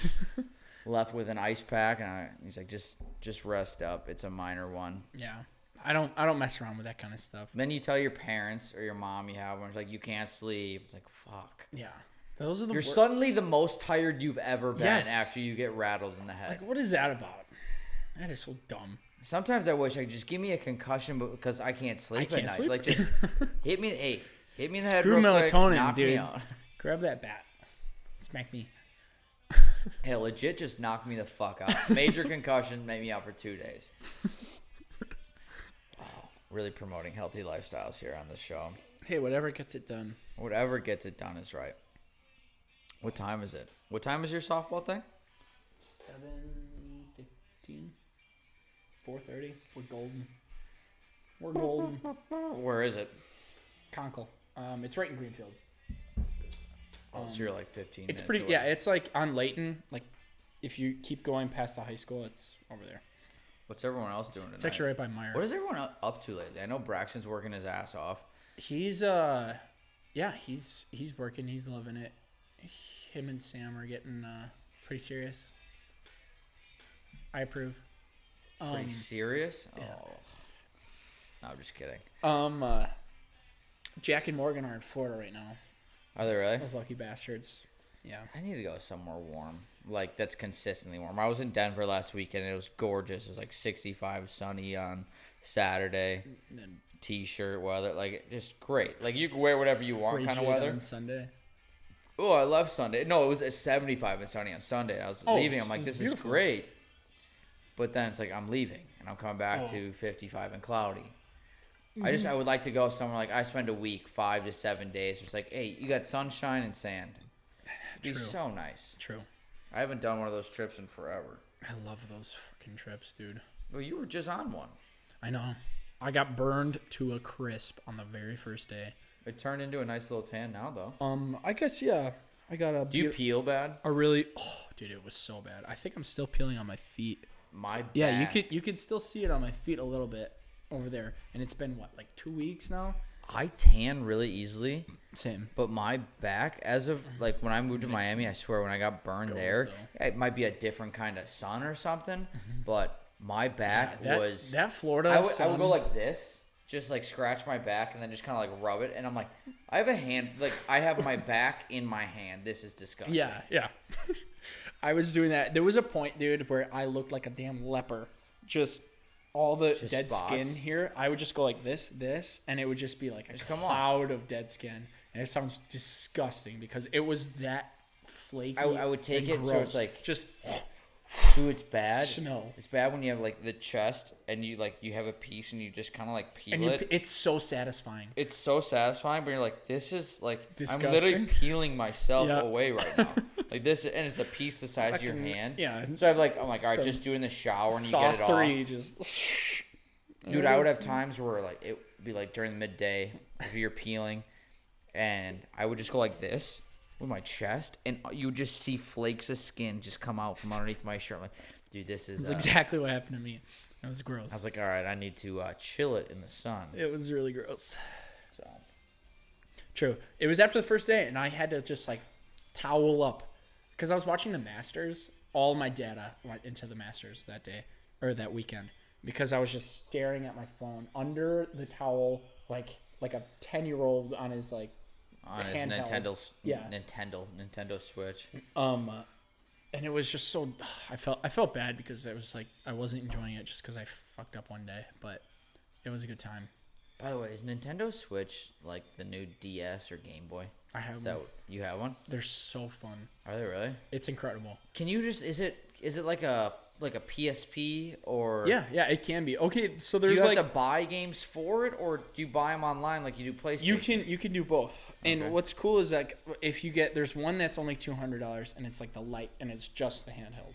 Left with an ice pack, and he's like, just rest up. It's a minor one. Yeah. I don't mess around with that kind of stuff. Then you tell your parents or your mom you have one. It's like, you can't sleep. It's like, fuck. Yeah. Those are the You're suddenly the most tired you've ever been after you get rattled in the head. Like, what is that about? That is so dumb. Sometimes I wish I could just give me a concussion, but because I can't sleep at night. Sleep. Like, just hit me in the head Screw real quick, melatonin, knock dude. me out. Grab that bat. Smack me. Hey, legit just knocked me the fuck out. Major concussion, made me out for 2 days. Oh, really promoting healthy lifestyles here on this show. Hey, whatever gets it done. Whatever gets it done is right. What time is it? What time is your softball thing? 7:15. 4:30. We're golden. We're golden. Where is it? Conkle. It's right in Greenfield. Oh, so you're like 15 It's minutes pretty. away. Yeah, it's like on Layton. Like, if you keep going past the high school, it's over there. What's everyone else doing tonight? It's actually right by Meyer. What is everyone up to lately? I know Braxton's working his ass off. He's he's working. He's loving it. Him and Sam are getting pretty serious. I approve. Pretty serious? Yeah. Oh. No, I'm just kidding. Jack and Morgan are in Florida right now. Are they really? Those lucky bastards. Yeah. I need to go somewhere warm. Like, that's consistently warm. I was in Denver last weekend, and it was gorgeous. It was like 65, sunny on Saturday. T-shirt weather. Like, just great. Like, you can wear whatever you want kind of weather. On Sunday. Oh, I love Sunday. No, it was at 75 and sunny on Sunday. I was leaving. I'm like, this is great. But then it's like, I'm leaving, and I'm coming back to 55 and cloudy. Mm-hmm. I would like to go somewhere like I spend a week, 5 to 7 days. It's like, hey, you got sunshine and sand. It'd be so nice. True. I haven't done one of those trips in forever. I love those fucking trips, dude. Well, you were just on one. I know. I got burned to a crisp on the very first day. It turned into a nice little tan now, though. I guess, yeah. I got a... Do you peel bad? Dude, it was so bad. I think I'm still peeling on my feet. My back. Yeah, you could still see it on my feet a little bit over there. And it's been, what, like 2 weeks now? I tan really easily. Same. But my back, as of, like, when I moved to Miami, I swear, when I got burned there, it might be a different kind of sun or something, but my back was... That Florida I would go like this, just, like, scratch my back and then just kind of, like, rub it, and I'm like, I have a hand... Like, I have my back in my hand. This is disgusting. Yeah. I was doing that. There was a point, dude, where I looked like a damn leper. Just... all the dead spots. Skin here, I would just go like this, and it would just be like a cloud of dead skin. And it sounds disgusting because it was that flaky. I would take it gross. So it's like... just... Dude, it's bad. Snow. It's bad when you have, like, the chest and you have a piece and you just kind of, like, peel it. It's so satisfying. It's so satisfying, but you're like, this is, like... disgusting. I'm literally peeling myself away right now. Like, this... And it's a piece the size of your hand. Yeah. So I'm like, all right, just do it in the shower and you get it off. Soft 3, just... Dude, I would have times where, like, it would be, like, during the midday, if you're peeling, and I would just go like this with my chest, and you would just see flakes of skin just come out from underneath my shirt. I'm like, dude, this is... That's exactly what happened to me. It was gross. I was like, all right, I need to chill it in the sun. It was really gross. So, true. It was after the first day, and I had to just, like, towel up. Because I was watching the Masters. All my data went into the Masters that day, or that weekend. Because I was just staring at my phone under the towel, like a 10-year-old on his, like, on his Nintendo Switch. And it was just so... I felt bad because it was like I wasn't enjoying it just because I fucked up one day. But it was a good time. By the way, is Nintendo Switch like the new DS or Game Boy? I have one. You have one? They're so fun. Are they really? It's incredible. Can you just... Is it like a like a PSP or? Yeah, it can be. Okay, so Do there's you have like to buy games for it, or do you buy them online like you do PlayStation? you can do both. Okay. And what's cool is that if you get there's one that's only $200 and it's like the light and it's just the handheld,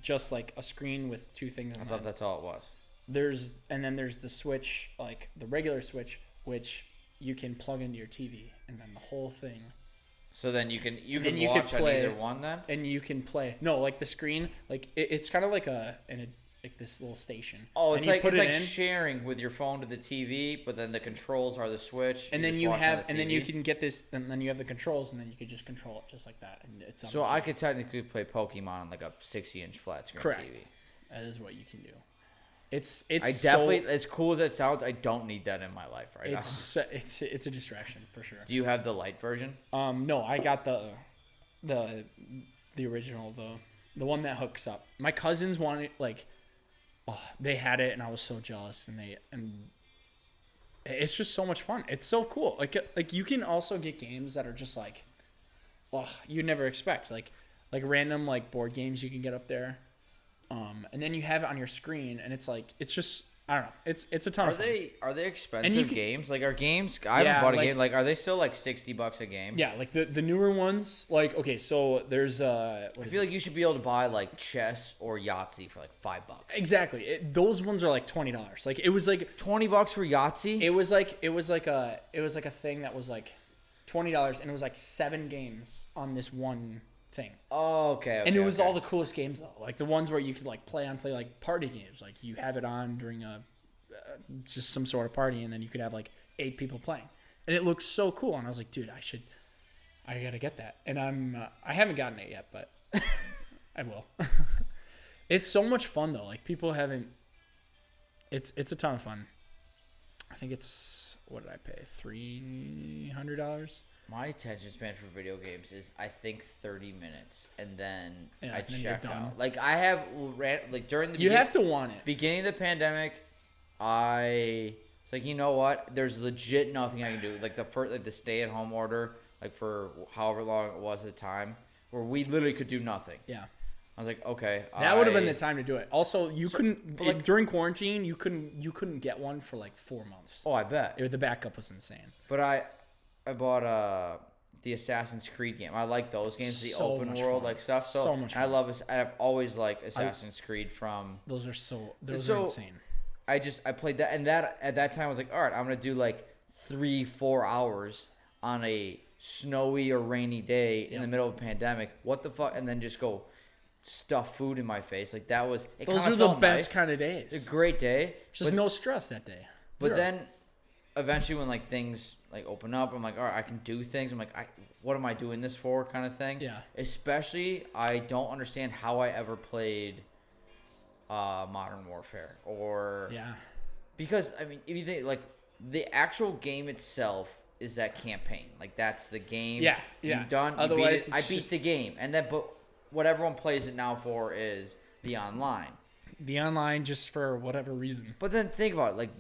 just like a screen with two things on I it. thought that's all it was. Then there's the Switch, like the regular Switch, which you can plug into your TV, and then the whole thing. So then you can And you watch could play- on either one then. And you can play. No, like the screen, like it's kind of like like this little station. Oh, And it's you like put it's it like in, sharing with your phone to the TV, but then the controls are the Switch. and You're then just you watching have, on the and then you TV. can get this, and then you have the controls, and then you can just control it just like that. And it's on So the I TV. could technically play Pokemon on like a 60-inch flat screen Correct. TV. That is what you can do. It's I definitely, as cool as it sounds, I don't need that in my life right now. it's a distraction for sure. Do you have the light version? No, I got the original, the one that hooks up. My cousins wanted they had it, and I was so jealous, and it's just so much fun. It's so cool. Like you can also get games that are just like, you never expect, like random like board games you can get up there, and then you have it on your screen, and it's like it's just I don't know. It's a ton of fun. Are they expensive can- games? Like, are games? I haven't Yeah, bought a like- game. Like, are they still like $60 a game? Yeah, like the newer ones. Like okay, so there's I feel like you should be able to buy like chess or Yahtzee for like $5. exactly those ones are like $20. Like it was like $20 for Yahtzee. it was like a thing that was like $20, and it was like 7 games on this one thing. Oh, okay. And it was all the coolest games though, like the ones where you could like play like party games. Like you have it on during just some sort of party, and then you could have like 8 people playing, and it looks so cool. And I was like, dude, I gotta get that. And I haven't gotten it yet, but I will. It's so much fun though. Like people haven't. It's a ton of fun. I think it's what did I pay? $300. My attention span for video games is I think 30 minutes, and then Yeah, I and then you're check done. out. Like I have like during the You have to want it. beginning of the pandemic, it's like, you know what? There's legit nothing I can do. Like the stay-at-home order, like for however long it was at the time, where we literally could do nothing. Yeah. I was like, okay, That would have been the time to do it. Also, you couldn't but like- during quarantine. You couldn't get one for like 4 months. Oh, I bet. The backup was insane. But I bought the Assassin's Creed game. I like those games, the So open much world fun. like stuff. So much and I fun. love. I've always liked Assassin's Creed from. Those are So- insane. I played that, and that at that time I was like, all right, I'm gonna do like 3-4 hours on a snowy or rainy day in the middle of a pandemic. What the fuck? And then just go stuff food in my face. Like that was. Those are the best kind of days. It's a great day. Just no stress that day. But Zero. then, eventually, when like things like open up, I'm like, all right, I can do things. I'm like, what am I doing this for? Kind of thing. Yeah. Especially, I don't understand how I ever played Modern Warfare or because I mean, if you think like the actual game itself is that campaign, like that's the game. Yeah. You've done. You Otherwise, beat it. I it's beat just- the game, and then but what everyone plays it now for is the online. The online, just for whatever reason. But then think about it, like,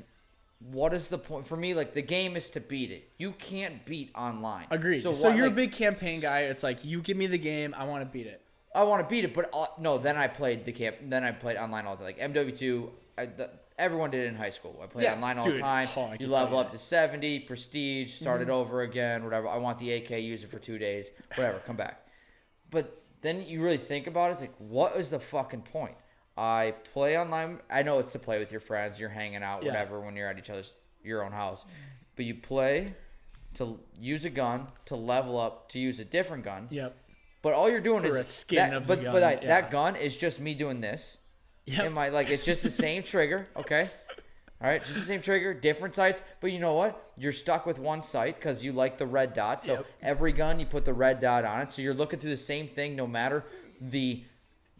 what is the point? For me, like, the game is to beat it. You can't beat online. Agreed. So what, you're like, a big campaign guy. It's like you give me the game, I want to beat it. I want to beat it, but no. Then I played then I played online all the time. Like MW2, everyone did it in high school. I played online all the time. I You can level tell you up to 70, prestige, start it over again, whatever. I want the AK, use it for 2 days, whatever. Come back. But then you really think about it. It's like, what is the fucking point? I play online. I know it's to play with your friends. You're hanging out, whatever, when you're at your own house. But you play to use a gun, to level up, to use a different gun. Yep. But all you're doing For a is skin that. of But the gun, but yeah. that gun is just me doing this. Yep. It's just the same trigger. Okay. All right, just the same trigger, different sights. But you know what? You're stuck with one sight because you like the red dot. So every gun, you put the red dot on it. So you're looking through the same thing no matter the...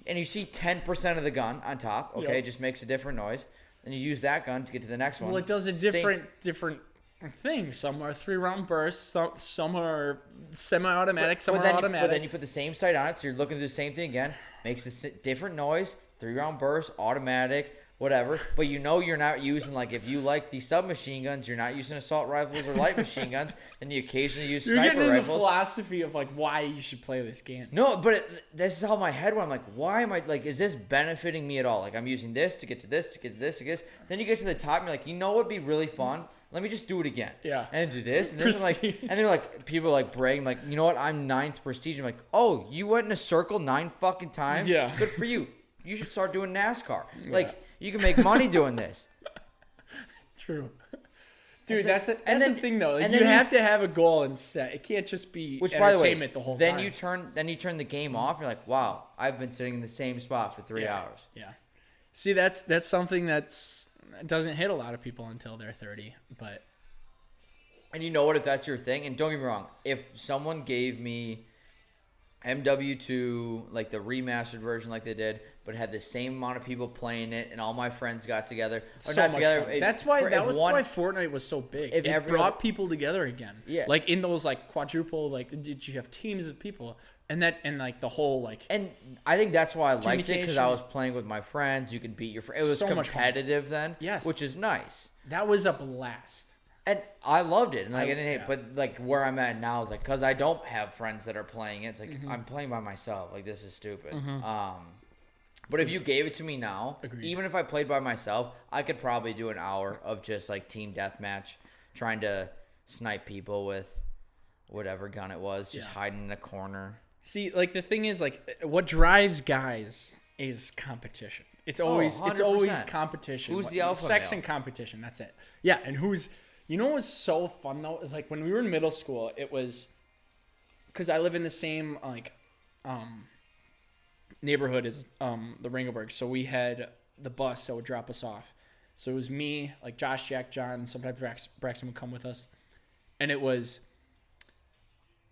And you see 10% of the gun on top. Okay, Yep. it just makes a different noise. And you use that gun to get to the next one. Well, it does a different thing. Some are 3-round bursts. Some are semi-automatic. Some are automatic. But then you put the same sight on it, so you're looking through the same thing again. Makes a different noise. 3-round burst, automatic, whatever. But you know you're not using, like, if you like the submachine guns, you're not using assault rifles or light machine guns. Then you occasionally use You're sniper getting into the rifles. philosophy of like why you should play this game. No, but this is how my head went. I'm like, why am I, like, is this benefiting me at all? Like, I'm using this to get to this, to get to this, to get this. Then you get to the top and you're like, you know what would be really fun? Let me just do it again. Yeah. And do this. And then like, and they're like, people are like bragging, like, you know what? I'm 9th prestige. I'm like, oh, you went in a circle 9 fucking times? Yeah. Good for you. You should start doing NASCAR. Yeah. Like, you can make money doing this. True. Dude, that's the thing though. Like, and you then have to have a goal and set. It can't just be entertainment the whole then time. Then you turn the game off. You're like, wow, I've been sitting in the same spot for 3 hours. Yeah. See, that's something that doesn't hit a lot of people until they're 30. But and you know what? If that's your thing, and don't get me wrong, if someone gave me MW2, like the remastered version, like they did, but had the same amount of people playing it, and all my friends got together, That's why Fortnite was so big. It brought people together again. Yeah. Like in those like quadruple, like did you have teams of people, and like the whole like. And I think that's why I liked it, because I was playing with my friends. You could beat your friends. It was so competitive then. Yes. Which is nice. That was a blast. And I loved it, and like I didn't hate. But like where I'm at now is like, because I don't have friends that are playing it. It's like I'm playing by myself. Like, this is stupid. But if you gave it to me now, even if I played by myself, I could probably do an hour of just like team deathmatch, trying to snipe people with whatever gun it was, just hiding in a corner. See, like the thing is, like what drives guys is competition. It's always competition. Who's the alpha sex male? And competition. That's it. Yeah, and you know what was so fun though is like when we were in middle school, it was because I live in the same like neighborhood as the Ringelberg, so we had the bus that would drop us off. So it was me, like Josh, Jack, John, sometimes Braxton would come with us, and it was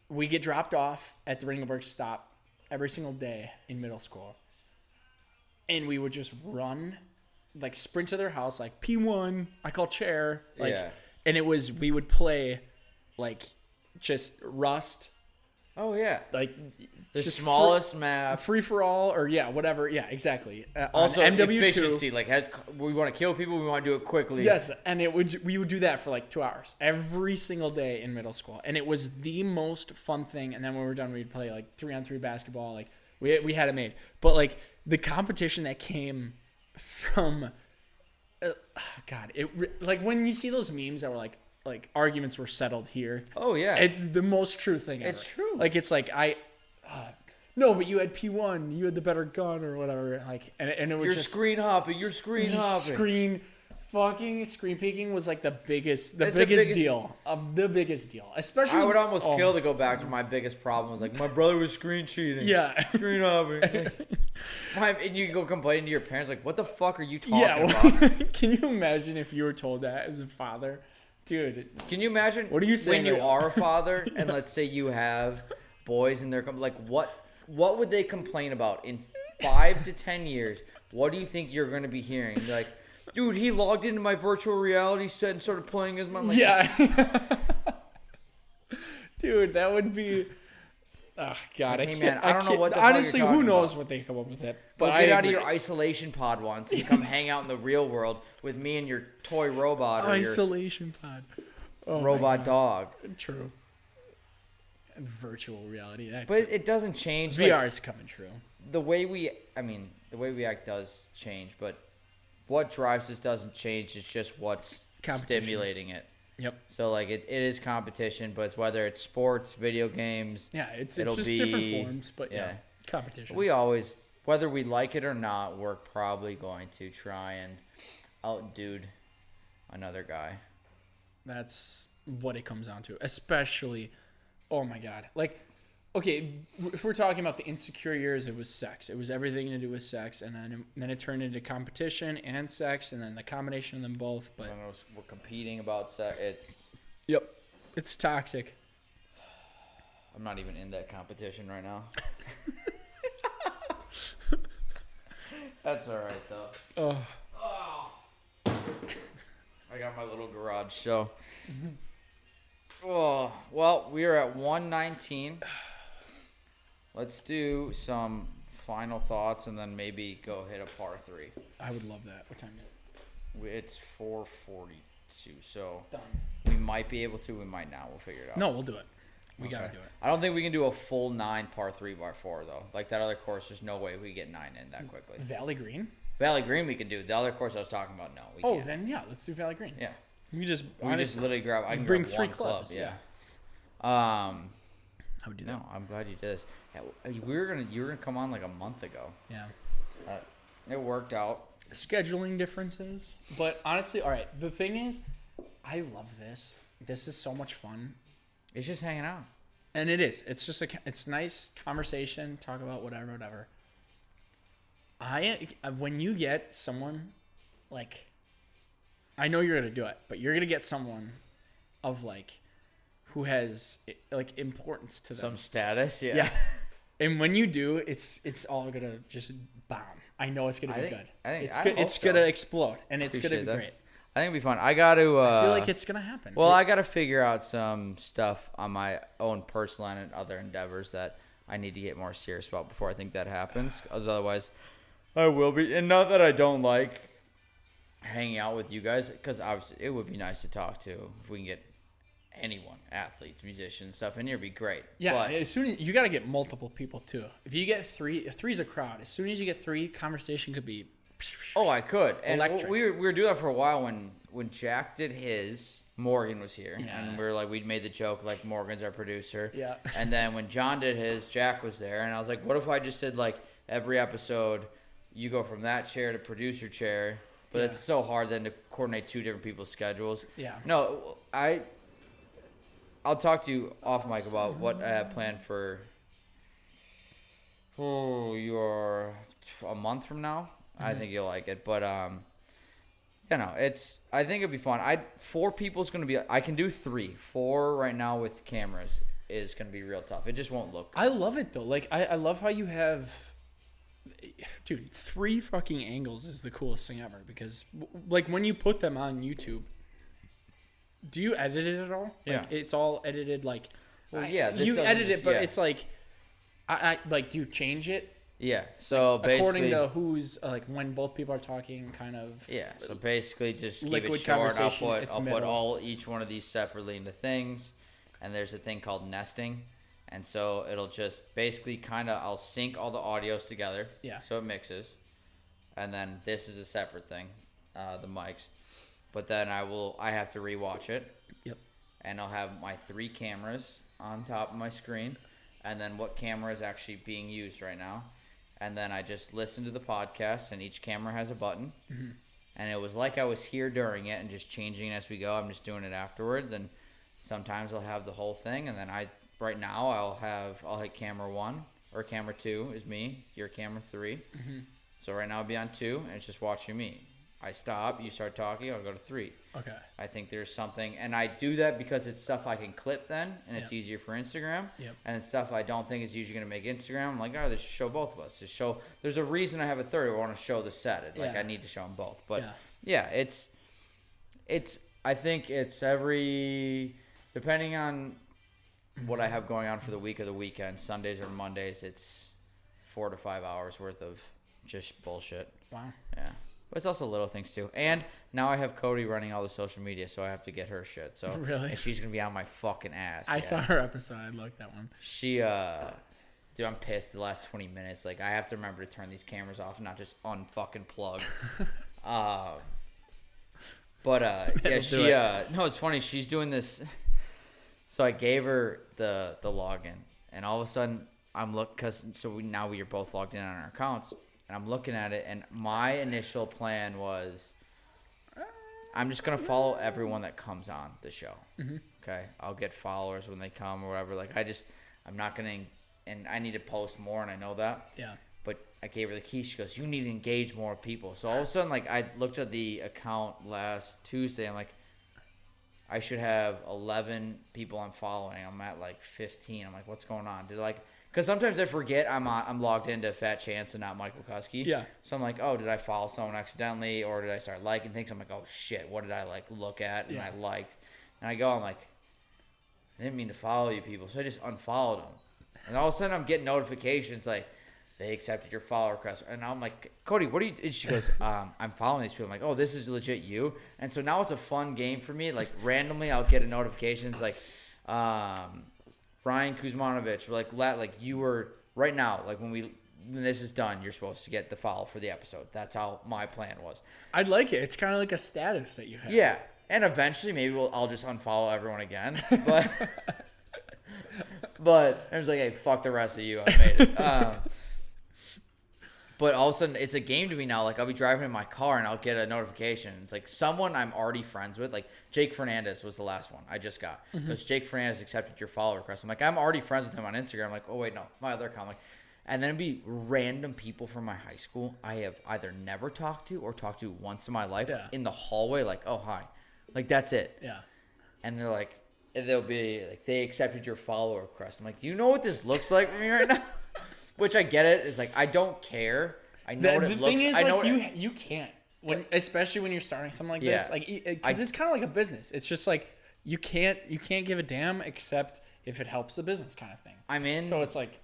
we get dropped off at the Ringelberg stop every single day in middle school, and we would just run, like sprint to their house, like P1, I call chair, like, and it was we would play, like, just Rust. Oh yeah, like the smallest map, free for all, or whatever. Yeah, exactly. Also, MW2, efficiency. Like, we want to kill people, we want to do it quickly. Yes, and we would do that for like 2 hours every single day in middle school, and it was the most fun thing. And then when we were done, we'd play like 3-on-3 basketball. Like we had it made, but like the competition that came from, God, like when you see those memes that were like arguments were settled here. Oh yeah, it's the most true thing ever. It's true. Like it's like no, but you had P1, you had the better gun or whatever. Like and it was just screen hopping. You're screen hopping. Screen peeking was like the biggest deal. The biggest deal. Especially I would almost kill to go back to my biggest problem was like my brother was screen cheating. Yeah, screen hopping. And you go complain to your parents like, what the fuck are you talking about? Can you imagine if you were told that as a father? Dude, can you imagine what are you saying when you are a father and let's say you have boys and they're like, what would they complain about in 5 to 10 years? What do you think you're going to be hearing? They're like, dude, he logged into my virtual reality set and started playing as my. Like, yeah. Dude, that would be. Oh God, hey, man, I don't know what. Honestly, who knows what they come up with it? But get out of your isolation pod once and come hang out in the real world with me and your toy robot or isolation pod. Oh, robot dog. True. Virtual reality. But it doesn't change. VR is coming true. The way we act does change, but what drives us doesn't change. It's just what's stimulating it. Yep. So like it is competition, but it's whether it's sports, video games. Yeah, it's just different forms, but yeah, competition. We always, whether we like it or not, we're probably going to try and outdo another guy. That's what it comes down to, especially. Oh my God! Like, okay, if we're talking about the insecure years, it was sex. It was everything to do with sex, and then it turned into competition and sex, and then the combination of them both. But we're competing about sex. It's toxic. I'm not even in that competition right now. That's all right though. I got my little garage show. Oh, well, we are at 119. Let's do some final thoughts, and then maybe go hit a par 3. I would love that. What time is it? It's 4:42, so Done. we might be able to. We might not. We'll figure it out. No, we'll do it. We gotta do it. I don't think we can do a full 9 par 3 by 4 though. Like that other course, there's no way we get 9 in that quickly. Valley Green. Valley Green we can do. The other course I was talking about, no, we can't. Then yeah, let's do Valley Green. Yeah. We just literally grab. I can bring grab 3 one clubs. club. Yeah. I would do that. No, I'm glad you did this. Yeah, you were gonna come on like a month ago. Yeah. It worked out. Scheduling differences, but honestly, all right. The thing is, I love this. This is so much fun, It's just hanging out. and it is. It's just it's nice conversation. Talk about whatever. When you get someone, like, I know you're gonna do it, but you're gonna get someone of like, who has like importance to them. Some status, yeah. Yeah. And when you do, it's all gonna just bomb. I know it's gonna be good. It's gonna explode, and it's gonna be great. I think it'll be fun. I got to. I feel like it's gonna happen. Well, I got to figure out some stuff on my own personal and other endeavors that I need to get more serious about before I think that happens. Because otherwise, I will be. And not that I don't like hanging out with you guys, because obviously it would be nice to talk to if we can get anyone, athletes, musicians, stuff in here. It'd be great. Yeah, but as soon as you got to get multiple people too. If you get 3, 3's a crowd. As soon as you get 3, conversation could be. Oh, I could. And Electric. we were doing that for a while when Jack did his. Morgan was here, Yeah. and we were like, we'd made the joke like Morgan's our producer. Yeah. And then when John did his, Jack was there, and I was like, what if I just did like every episode, you go from that chair to producer chair, but it's so hard then to coordinate 2 different people's schedules. Yeah. No, I'll talk to you off mic about what I have planned for your a month from now. I think you'll like it, but I think it'd be fun. 4 people's gonna be. I can do 3. 4 right now with cameras is gonna be real tough. It just won't look. I love it though. Like I love how you have, dude. 3 fucking angles is the coolest thing ever, because like when you put them on YouTube, do you edit it at all? Like, Yeah. It's all edited. Like, Well, yeah, this you doesn't edit just- it, but yeah. it's like, I like. Do you change it? Yeah. So basically, According to who's like when both people are talking, kind of. yeah. So basically, just keep Liquid it short. I'll conversation, it's put middle. each one of these separately into things, and there's a thing called nesting, and so it'll just basically I'll sync all the audios together. Yeah. So it mixes, and then this is a separate thing, the mics, but then I have to rewatch it. Yep. And I'll have my 3 cameras on top of my screen, and then what camera is actually being used right now. And then I just listen to the podcast, and each camera has a button. Mm-hmm. And it was like I was here during it and just changing as we go. I'm just doing it afterwards. And sometimes I'll have the whole thing. And then right now I'll hit camera 1 or camera 2 is me. Your camera 3. Mm-hmm. So right now I'll be on 2, and it's just watching me. I stop, you start talking, I'll go to 3. Okay. I think there's something, and I do that because it's stuff I can clip then, and it's Yep. easier for Instagram. Yep. And it's stuff I don't think is usually going to make Instagram. I'm like, this should show both of us. There's a reason I have a third. I want to show the set. Yeah. I need to show them both. But Yeah. it's. I think it's depending on what I have going on for the week or the weekend. Sundays or Mondays, it's 4 to 5 hours worth of just bullshit. Wow. Yeah. But it's also little things too. And now I have Cody running all the social media, so I have to get her shit. So Really? and she's gonna be on my fucking ass. I saw her episode. I liked that one. She dude, I'm pissed the last 20 minutes. Like I have to remember to turn these cameras off and not just unfucking plug. Yeah, she no, it's funny, she's doing this. So I gave her the login, and all of a sudden now we are both logged in on our accounts. And I'm looking at it, and my initial plan was I'm just going to follow everyone that comes on the show. Mm-hmm. Okay? I'll get followers when they come or whatever. Like, I'm not going to, and I need to post more, and I know that. Yeah. But I gave her the key. She goes, you need to engage more people. So all of a sudden, like, I looked at the account last Tuesday. I'm like, I should have 11 people I'm following. I'm at, like, 15. I'm like, what's going on? Because sometimes I forget I'm logged into Fat Chance and not Michael Kuski. Yeah. So I'm like, oh, did I follow someone accidentally, or did I start liking things? I'm like, oh shit, what did I look at and I liked? And I'm like, I didn't mean to follow you people, so I just unfollowed them. And all of a sudden I'm getting notifications like, they accepted your follow request. And I'm like, Cody, what are you? And she goes, I'm following these people. I'm like, oh, this is legit you. And so now it's a fun game for me. Like randomly, I'll get a notifications like, Ryan Kuzmanovic, like you were right now, like when this is done, you're supposed to get the follow for the episode. That's how my plan was. I'd like it. It's kind of like a status that you have. Yeah. And eventually maybe I'll just unfollow everyone again. But I was like, hey, fuck the rest of you. I made it. But all of a sudden, it's a game to me now. Like, I'll be driving in my car, and I'll get a notification. It's like someone I'm already friends with. Like, Jake Fernandez was the last one I just got. Because Jake Fernandez accepted your follow request. I'm like, I'm already friends with him on Instagram. I'm like, oh, wait, no. My other account. Like, and then it'd be random people from my high school I have either never talked to or talked to once in my life in the hallway. Like, oh, hi. Like, that's it. Yeah. And they're like, they'll be like, they accepted your follow request. I'm like, you know what this looks like for me right now? Which I get it. It's like, I don't care. I know what it looks like. The thing is, like, you can't. Especially when you're starting something like this. Like, because it's kind of like a business. It's just like, you can't give a damn except if it helps the business kind of thing. I'm in. So it's like.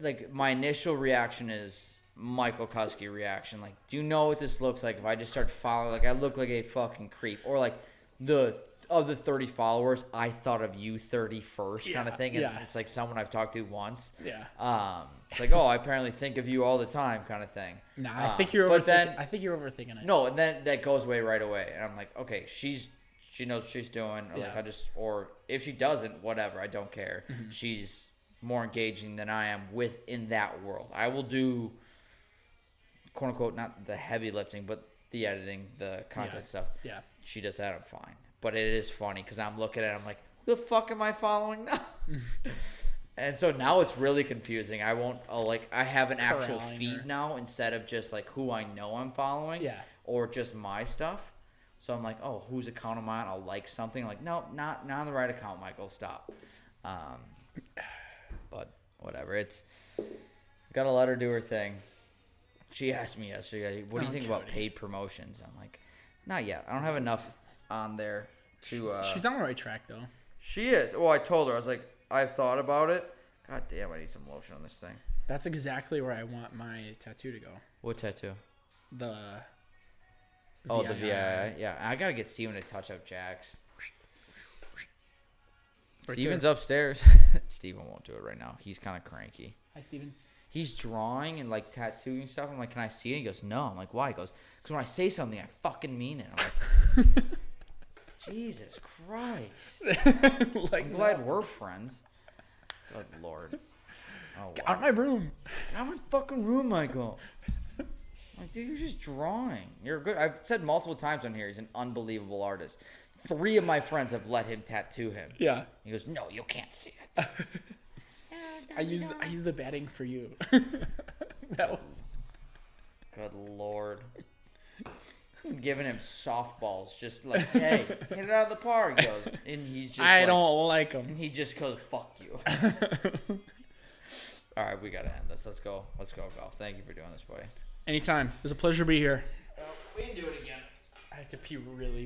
Like, my initial reaction is Michael Kuski reaction. Like, do you know what this looks like if I just start following? Like, I look like a fucking creep. Or, like, of the 30 followers, I thought of you 31st kind of thing. And it's like someone I've talked to once. Yeah. It's like, oh, I apparently think of you all the time kind of thing. Nah, I think you're overthinking it. No, and then that goes away right away. And I'm like, okay, she knows what she's doing. Or or if she doesn't, whatever, I don't care. Mm-hmm. She's more engaging than I am within that world. I will do, quote unquote, not the heavy lifting, but the editing, the content stuff. Yeah. She does that, I'm fine. But it is funny because I'm looking at it, I'm like, who the fuck am I following now? And so now it's really confusing. I won't, I have an actual feed now instead of just like who I know I'm following or just my stuff. So I'm like, oh, whose account am I on? I'll like something. Like, no, not on the right account, Michael. Stop. But whatever. Gotta let her do her thing. She asked me yesterday, what do you think about paid promotions? I'm like, not yet. I don't have enough on there to... she's on the right track, though. She is. Well, I told her. I was like, I've thought about it. God damn, I need some lotion on this thing. That's exactly where I want my tattoo to go. What tattoo? The VII. Yeah, I gotta get Steven to touch up Jack's. Right Steven's upstairs. Steven won't do it right now. He's kind of cranky. Hi, Steven. He's drawing and like tattooing stuff. I'm like, can I see it? He goes, no. I'm like, why? He goes, because when I say something, I fucking mean it. I'm like, Jesus Christ. I'm glad we're friends. Good Lord. Oh, Get out of my room. Get out of my fucking room, Michael. I'm like, dude, you're just drawing. You're good. I've said multiple times on here, he's an unbelievable artist. 3 of my friends have let him tattoo him. Yeah. He goes, no, you can't see it. I use the batting for you. That was. Good Lord. I'm giving him softballs, just like, hey, hit it out of the park. He goes, and he's just. I don't like him. And he just goes, fuck you. All right, we gotta end this. Let's go, golf. Thank you for doing this, buddy. Anytime. It was a pleasure to be here. We can do it again. I have to pee really